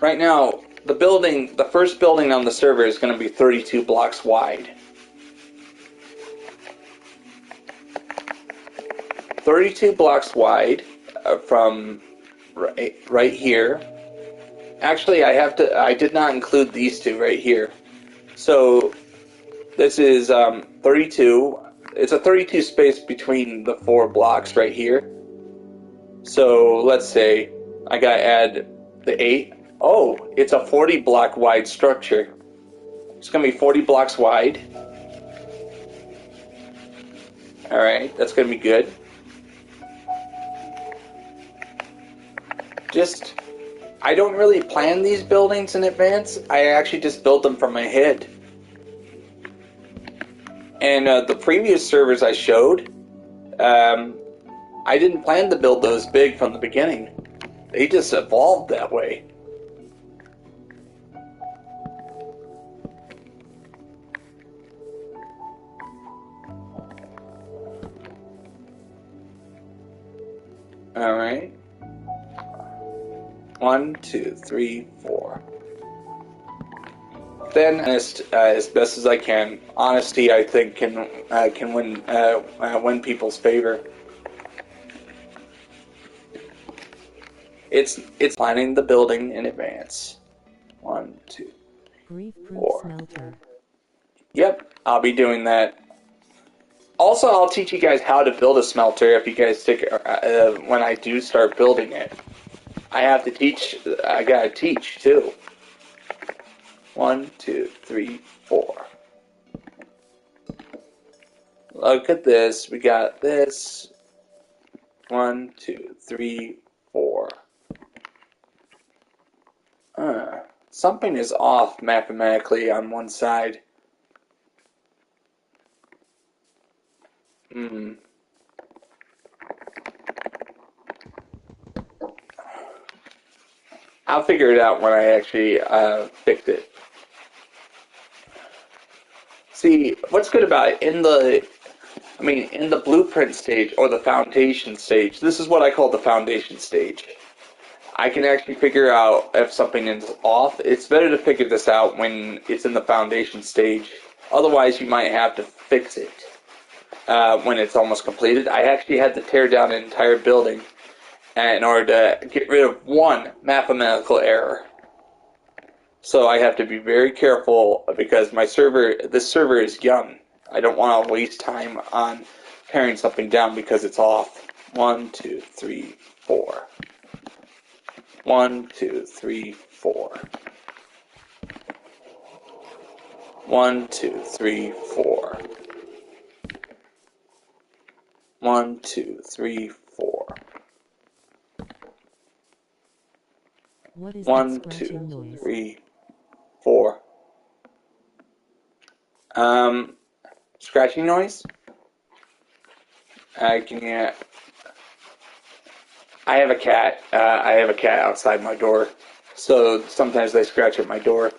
Right now, the first building on the server is going to be 32 blocks wide. 32 blocks wide from right here. Actually, I did not include these two right here. So this is 32. It's a 32 space between the 4 blocks right here. So let's say I gotta add the 8. Oh, it's a 40 block wide structure. It's gonna be 40 blocks wide. Alright, that's gonna be good. I don't really plan these buildings in advance. I actually just build them from my head. And the previous servers I showed, I didn't plan to build those big from the beginning. They just evolved that way. Alright. 1, 2, 3, 4. Then, as best as I can. Honesty, I think, can win people's favor. It's planning the building in advance. 1, 2, 3, 4. Smelter. Yep, I'll be doing that. Also, I'll teach you guys how to build a smelter if you guys stick when I do start building it. I gotta teach too. 1, 2, 3, 4. look at this. We got this. 1, 2, 3, 4. Something is off mathematically on one side. I'll figure it out when I actually fix it. See, what's good about it, in the blueprint stage or the foundation stage, this is what I call the foundation stage. I can actually figure out if something is off. It's better to figure this out when it's in the foundation stage. Otherwise, you might have to fix it when it's almost completed. I actually had to tear down an entire building in order to get rid of one mathematical error. So I have to be very careful because this server is young. I don't want to waste time on tearing something down because it's off. 1, 2, 3, 4. 1, 2, 3, 4. 1, 2, 3, 4. 1, 2, 3, 4. What is that 1, scratching 2, noise? 3, 4. Scratching noise? I have a cat. I have a cat outside my door. So sometimes they scratch at my door.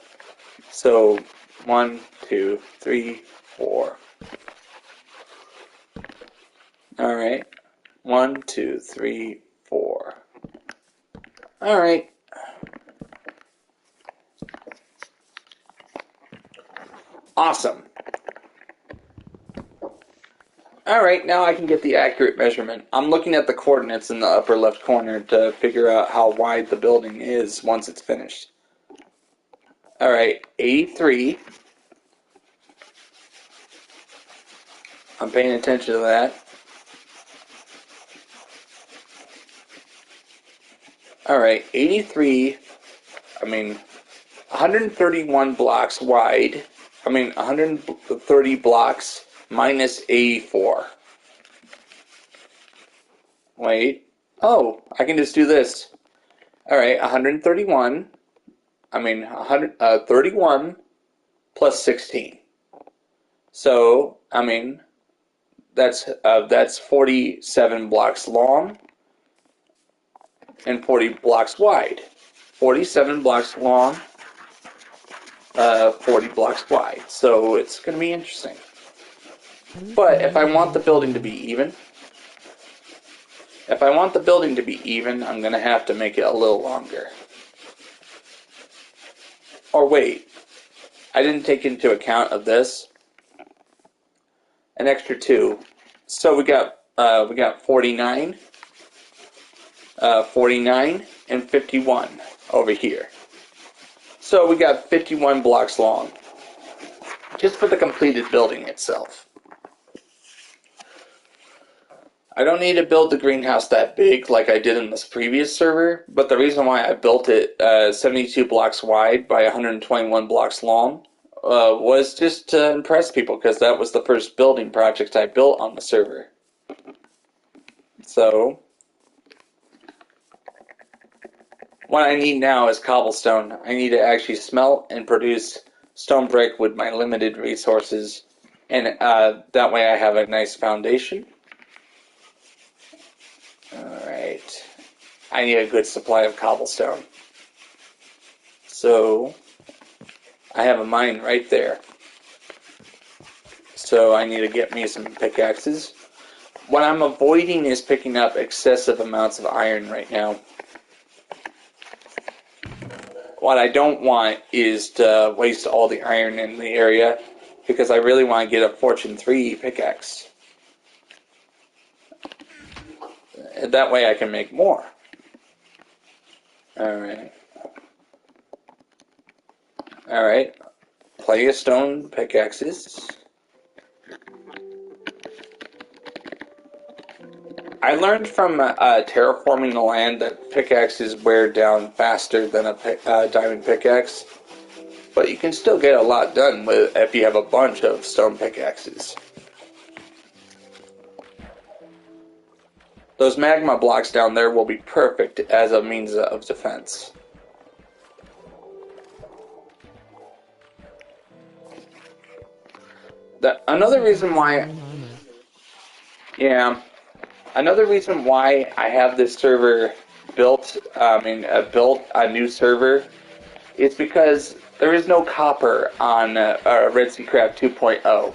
So 1, 2, 3, 4. Alright. 1, 2, 3, 4. Alright. Awesome. Alright, now I can get the accurate measurement. I'm looking at the coordinates in the upper left corner to figure out how wide the building is once it's finished. Alright, 83. I'm paying attention to that. Alright, 83, 131 blocks wide. 130 blocks minus 84. Wait. Oh, I can just do this. Alright, 31 plus 16. So, that's 47 blocks long and 40 blocks wide. 47 blocks long, 40 blocks wide. So it's going to be interesting. But if I want the building to be even, I'm going to have to make it a little longer. Or wait, I didn't take into account of this. An extra 2. So we got 49, 49, and 51 over here. So we got 51 blocks long, just for the completed building itself. I don't need to build the greenhouse that big like I did in this previous server, but the reason why I built it 72 blocks wide by 121 blocks long was just to impress people, because that was the first building project I built on the server. So what I need now is cobblestone. I need to actually smelt and produce stone brick with my limited resources, and that way I have a nice foundation. Alright. I need a good supply of cobblestone. So I have a mine right there. So I need to get me some pickaxes. What I'm avoiding is picking up excessive amounts of iron right now. What I don't want is to waste all the iron in the area, because I really want to get a Fortune 3 pickaxe. That way I can make more. Alright. Alright. Plenty of stone pickaxes. I learned from terraforming the land that pickaxes wear down faster than a diamond pickaxe. But you can still get a lot done if you have a bunch of stone pickaxes. those magma blocks down there will be perfect as a means of defense. Another reason why I have this server built, built a new server, is because there is no copper on Redseacraft 2.0.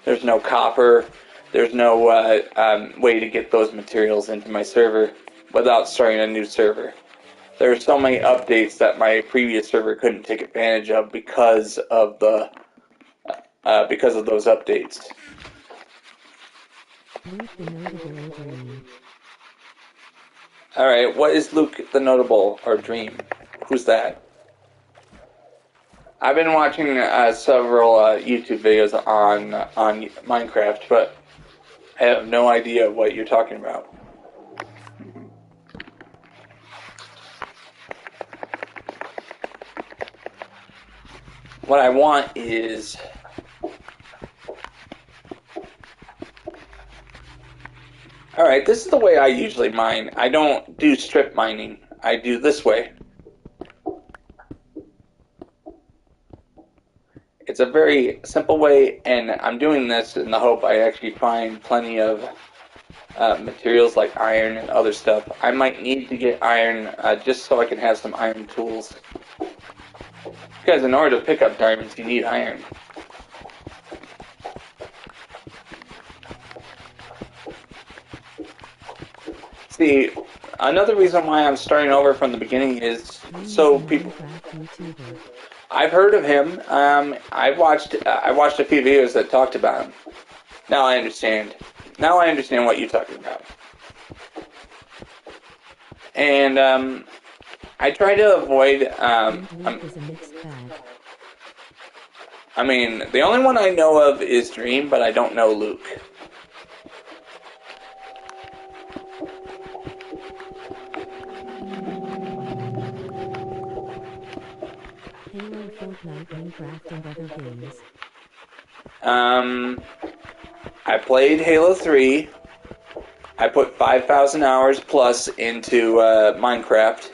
There's no copper. There's no way to get those materials into my server without starting a new server. There are so many updates that my previous server couldn't take advantage of because of those updates. Luke the Notable Dream. Alright, what is Luke the Notable or Dream? Who's that? I've been watching several YouTube videos on Minecraft, but I have no idea what you're talking about. What I want is... Alright, this is the way I usually mine. I don't do strip mining. I do this way. It's a very simple way, and I'm doing this in the hope I actually find plenty of materials like iron and other stuff. I might need to get iron just so I can have some iron tools. Because in order to pick up diamonds, you need iron. See, another reason why I'm starting over from the beginning is so people... I've heard of him. I watched a few videos that talked about him. Now I understand. Now I understand what you're talking about. And I try to avoid. I mean, the only one I know of is Dream, but I don't know Luke. Halo, Fortnite, Minecraft, and other games. I played Halo 3. I put 5,000 hours plus into Minecraft.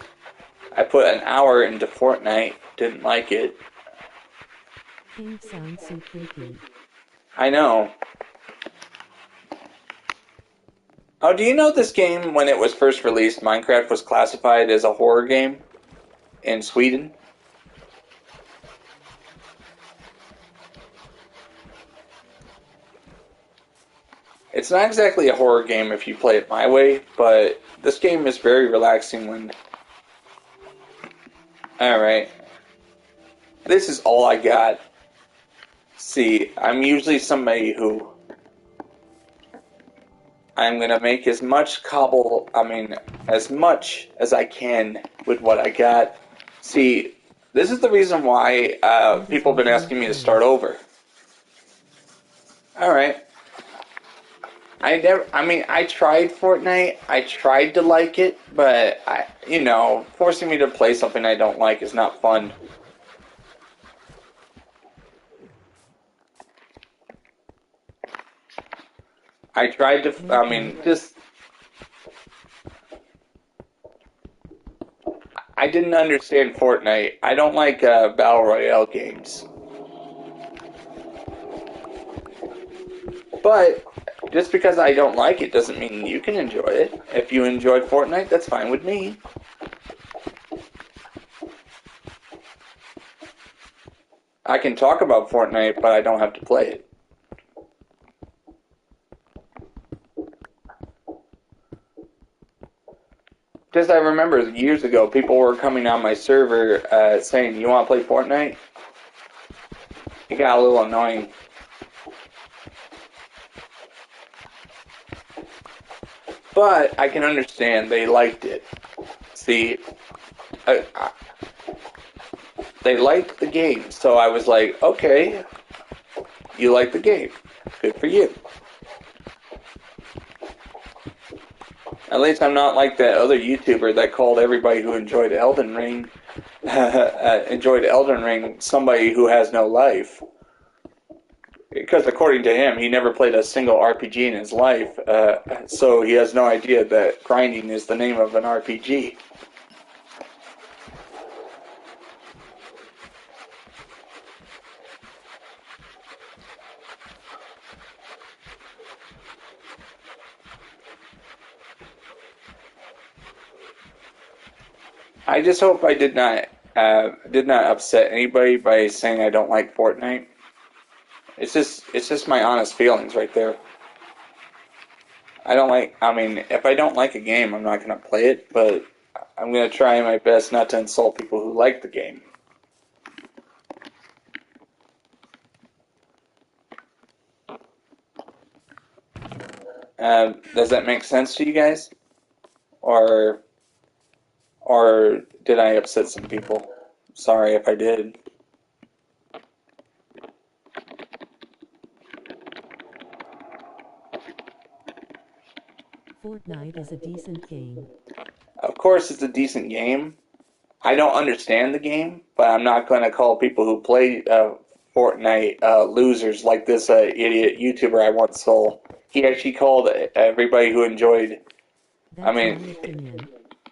I put an hour into Fortnite. Didn't like it. Pink sounds so creepy. I know. Oh, do you know this game, when it was first released, Minecraft was classified as a horror game in Sweden? It's not exactly a horror game if you play it my way, but this game is very relaxing when... Alright. This is all I got. See, I'm usually somebody who... I'm going to make as much as much as I can with what I got. See, this is the reason why people have been asking me to start over. Alright. I tried Fortnite. I tried to like it, but forcing me to play something I don't like is not fun. I tried to, I didn't understand Fortnite. I don't like Battle Royale games. But just because I don't like it doesn't mean you can enjoy it. If you enjoyed Fortnite, that's fine with me. I can talk about Fortnite, but I don't have to play it. Just I remember years ago, people were coming on my server saying, "You want to play Fortnite?" It got a little annoying. But I can understand they liked it. See, they liked the game, so I was like, okay, you like the game. Good for you. At least I'm not like that other YouTuber that called everybody who enjoyed Elden Ring somebody who has no life. Because according to him, he never played a single RPG in his life, so he has no idea that grinding is the name of an RPG. I just hope I did not upset anybody by saying I don't like Fortnite. It's just my honest feelings right there. I mean, if I don't like a game, I'm not going to play it, but I'm going to try my best not to insult people who like the game. Does that make sense to you guys? Or, or did I upset some people? Sorry if I did. Fortnite is a decent game. Of course, it's a decent game. I don't understand the game, but I'm not going to call people who play Fortnite losers like this idiot YouTuber I once saw. He actually called everybody who enjoyed. That's I mean, my opinion.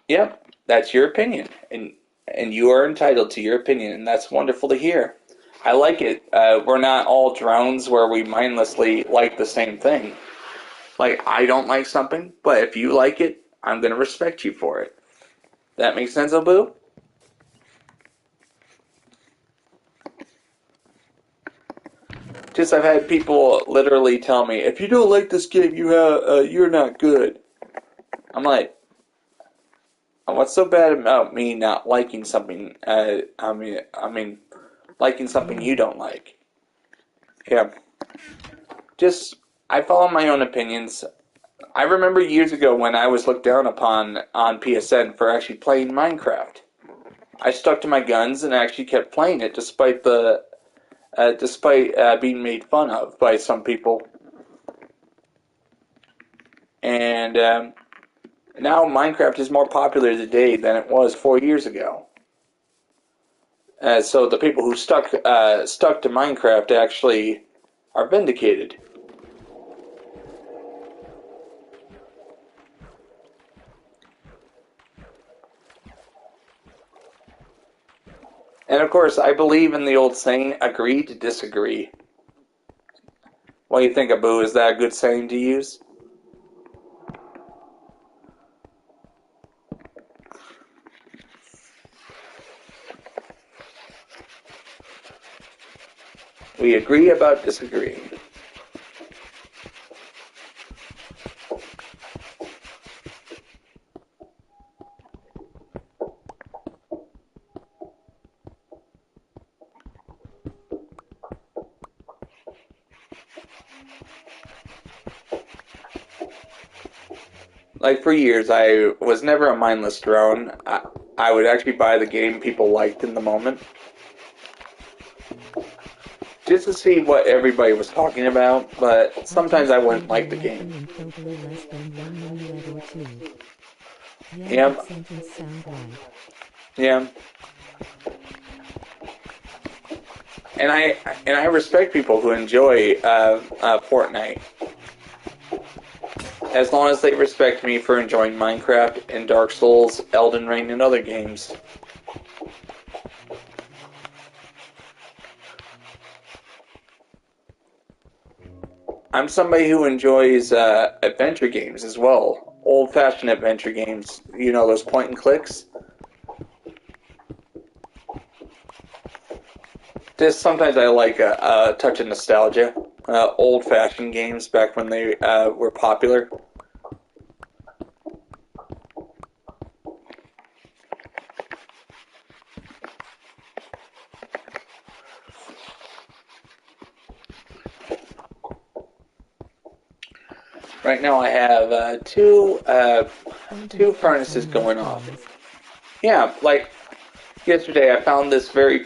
yep, that's your opinion, and you are entitled to your opinion, and that's wonderful to hear. I like it. We're not all drones where we mindlessly like the same thing. Like, I don't like something, but if you like it, I'm going to respect you for it. That makes sense, Abu? Just I've had people literally tell me, if you don't like this game, you're not good. I'm like, what's so bad about me not liking something? I mean, liking something you don't like. Yeah. Just I follow my own opinions. I remember years ago when I was looked down upon on PSN for actually playing Minecraft. I stuck to my guns and actually kept playing it despite being made fun of by some people. And now Minecraft is more popular today than it was 4 years ago. So the people who stuck to Minecraft actually are vindicated. And of course, I believe in the old saying, agree to disagree. What do you think, Abu? Is that a good saying to use? We agree about disagreeing. Like for years, I was never a mindless drone. I would actually buy the game people liked in the moment, just to see what everybody was talking about. But sometimes I wouldn't like the game. And totally less than 1 minuet or 2. Yeah, Yeah, that sentence sound right. yeah. And I respect people who enjoy Fortnite, as long as they respect me for enjoying Minecraft and Dark Souls, Elden Ring, and other games. I'm somebody who enjoys adventure games as well, old-fashioned adventure games. You know, those point and clicks. Just sometimes I like a touch of nostalgia. Old-fashioned games back when they were popular. Right now I have two furnaces going off. Yeah, like yesterday I found this very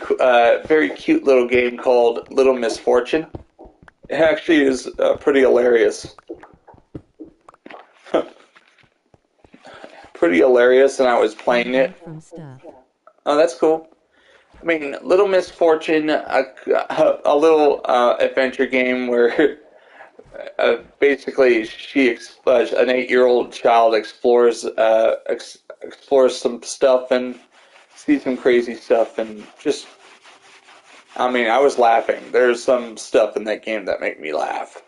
cute little game called Little Misfortune. It actually is pretty hilarious. Pretty hilarious, and I was playing it. Oh, that's cool. I mean, Little Misfortune, a little adventure game where basically an 8-year-old child explores some stuff and sees some crazy stuff and just. I mean, I was laughing. There's some stuff in that game that make me laugh.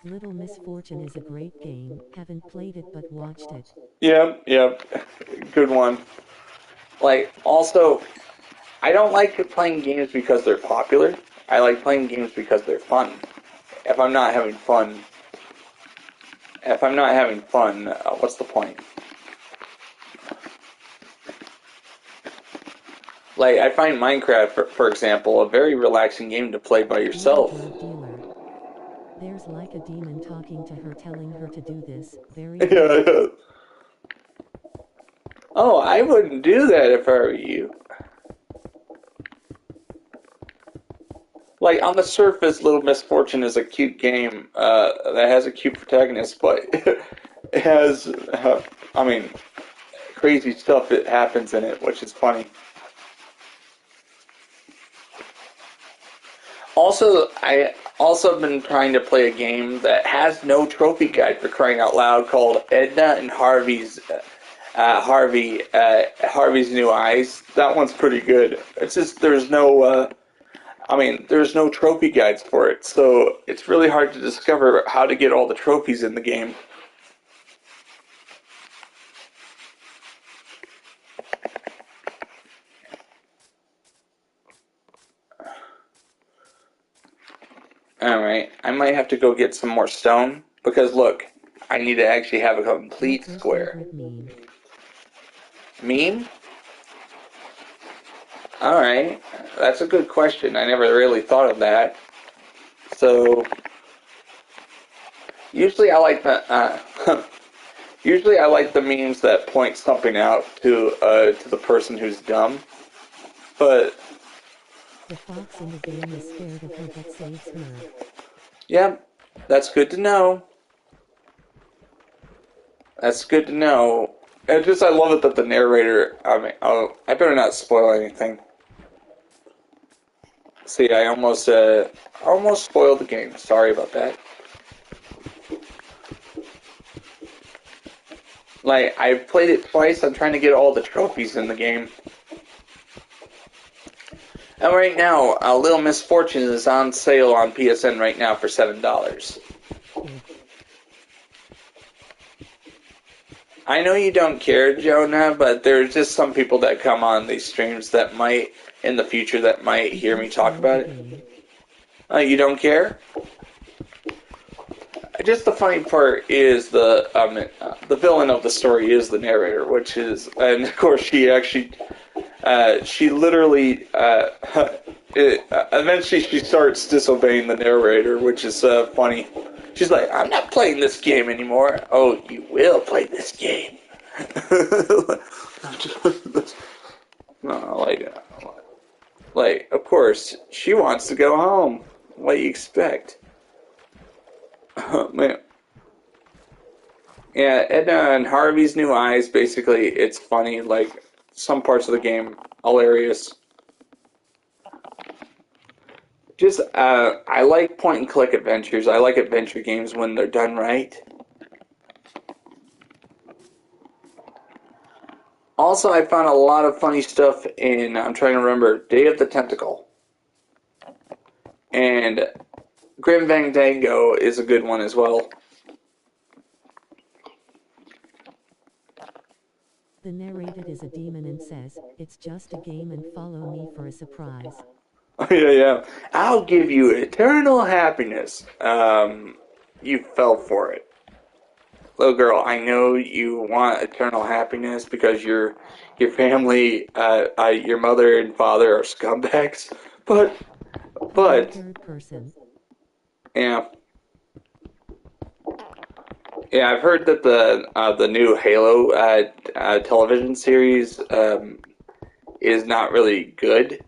Little Misfortune is a great game. Haven't played it but watched it. Yep. Good one. Like, also, I don't like playing games because they're popular. I like playing games because they're fun. If I'm not having fun, what's the point? Like, I find Minecraft, for example, a very relaxing game to play by yourself. Dealer. There's like a demon talking to her, telling her to do this. Very Yeah. Oh, I wouldn't do that if I were you. Like, on the surface, Little Misfortune is a cute game that has a cute protagonist, but it has, I mean, crazy stuff that happens in it, which is funny. Also, I also been trying to play a game that has no trophy guide, for crying out loud, called Edna and Harvey's New Eyes. That one's pretty good. It's just there's no there's no trophy guides for it, so it's really hard to discover how to get all the trophies in the game. Alright, I might have to go get some more stone, because look, I need to actually have a complete square. Meme? Alright, that's a good question. I never really thought of that. So, usually I like the usually I like the memes that point something out to the person who's dumb. But the fox in the game is scared of her but saves her. Yeah, that's good to know. That's good to know. And just I love it that the narrator. I mean, oh, I better not spoil anything. See, I almost spoiled the game. Sorry about that. Like, I've played it twice. I'm trying to get all the trophies in the game. And right now, Little Misfortune is on sale on PSN right now for $7. I know you don't care, Jonah, but there's just some people that come on these streams that might, in the future, that might hear me talk about it. You don't care? Just the funny part is the villain of the story is the narrator, which is, and of course she literally, eventually she starts disobeying the narrator, which is funny. She's like, I'm not playing this game anymore. Oh, you will play this game. No, like, of course, she wants to go home. What do you expect? Man. Yeah, Edna and Harvey's New Eyes, basically, it's funny. Like, some parts of the game, hilarious. Just, I like point-and-click adventures. I like adventure games when they're done right. Also, I found a lot of funny stuff in, I'm trying to remember, Day of the Tentacle. And Grim Fandango is a good one as well. The narrated is a demon and says, it's just a game and follow me for a surprise. Yeah. I'll give you eternal happiness. You fell for it. Little girl, I know you want eternal happiness because your family, your mother and father are scumbags, but, Third person. Yeah. Yeah, I've heard that the new Halo television series is not really good.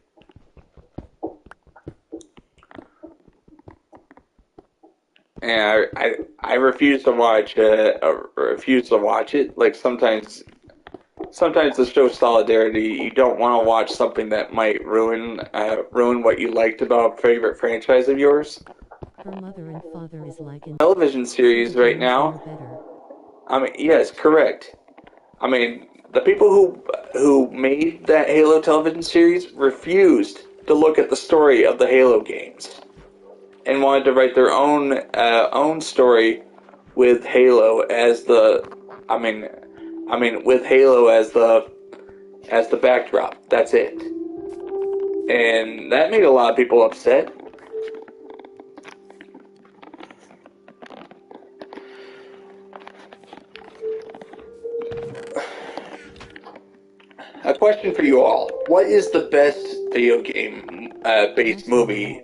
And I refuse to watch it. Like sometimes sometimes to show solidarity, you don't want to watch something that might ruin what you liked about a favorite franchise of yours. Her mother and father is like in Television series some right games now. are better. I mean, yes, correct. I mean, the people who made that Halo television series refused to look at the story of the Halo games and wanted to write their own story with Halo as the with Halo as the backdrop. That's it. And that made a lot of people upset. A question for you all. What is the best video game based movie?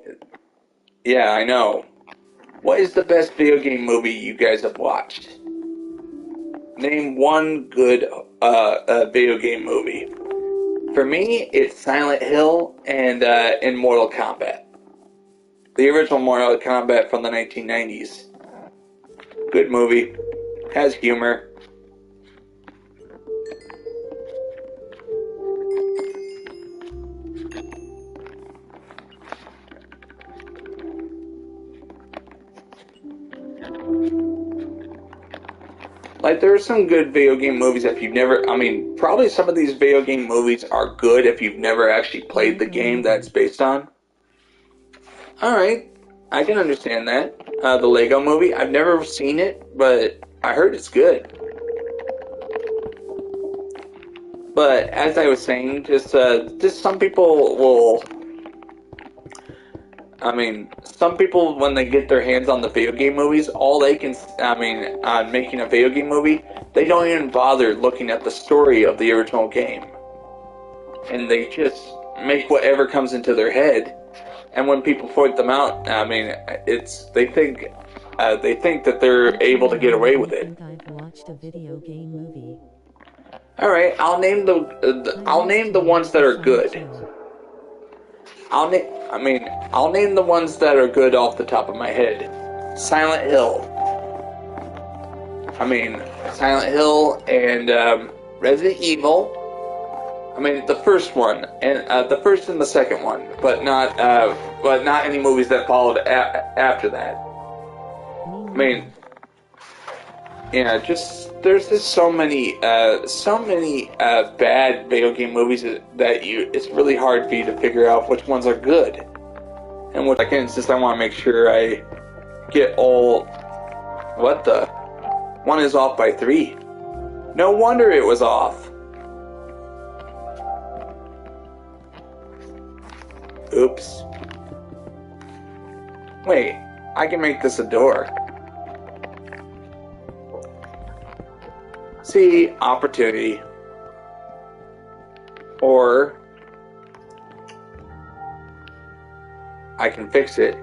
Yeah, I know. What is the best video game movie you guys have watched? Name one good video game movie. For me, it's Silent Hill and Mortal Kombat. The original Mortal Kombat from the 1990s. Good movie. Has humor. Like, there are some good video game movies if you've never... I mean, probably some of these video game movies are good if you've never actually played the game that's based on. Alright, I can understand that. The Lego movie, I've never seen it, but I heard it's good. But as I was saying, just some people will... I mean, some people, when they get their hands on the video game movies, all they can... on making a video game movie, they don't even bother looking at the story of the original game. And they just make whatever comes into their head. And when people point them out, I mean, they think that they're able to get away with it. I think I've watched a video game movie. All right, I'll name the ones that are good. I'll name the ones that are good off the top of my head. Silent Hill. Silent Hill and Resident Evil. The first one and the first and the second one, but not any movies that followed after that. There's just so many bad video game movies that it's really hard for you to figure out which ones are good. And what I can insist, I want to make sure I get all. What the? One is off by 3. No wonder it was off. Oops. Wait, I can make this a door. See, opportunity. Or I can fix it.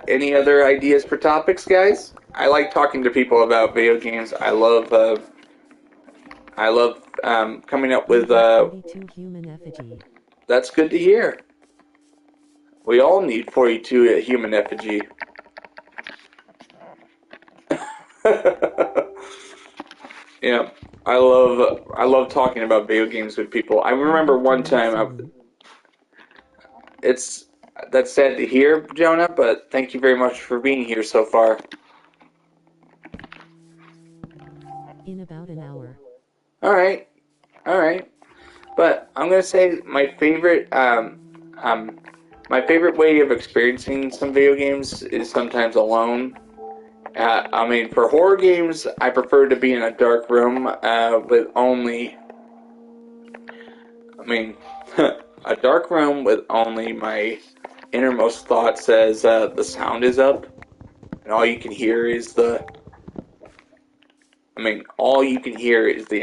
Any other ideas for topics, guys? I like talking to people about video games. I love coming up with 42 human effigy. That's good to hear. We all need 42 human effigy. Yeah, I love talking about video games with people. I remember one time that's sad to hear, Jonah, but thank you very much for being here so far. In about an hour. All right. But I'm gonna say my favorite way of experiencing some video games is sometimes alone. For horror games, I prefer to be in a dark room with only. A dark room with only my innermost thoughts as the sound is up, and all you can hear is the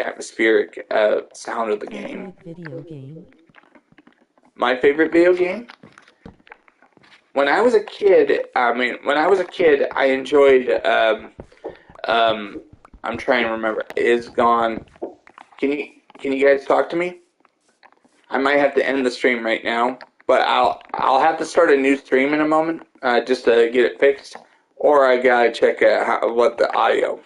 atmospheric sound of the game. Video game. My favorite video game? When I was a kid, I enjoyed, I'm trying to remember. It's gone. Can you guys talk to me? I might have to end the stream right now. but I'll have to start a new stream in a moment, just to get it fixed, or I gotta check what the audio.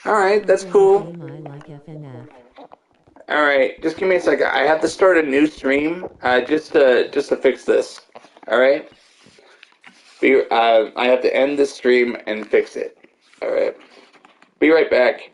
All right, that's cool. AMI like FNF. All right, just give me a second. I have to start a new stream, just to fix this. All right. I have to end this stream and fix it. All right. Be right back.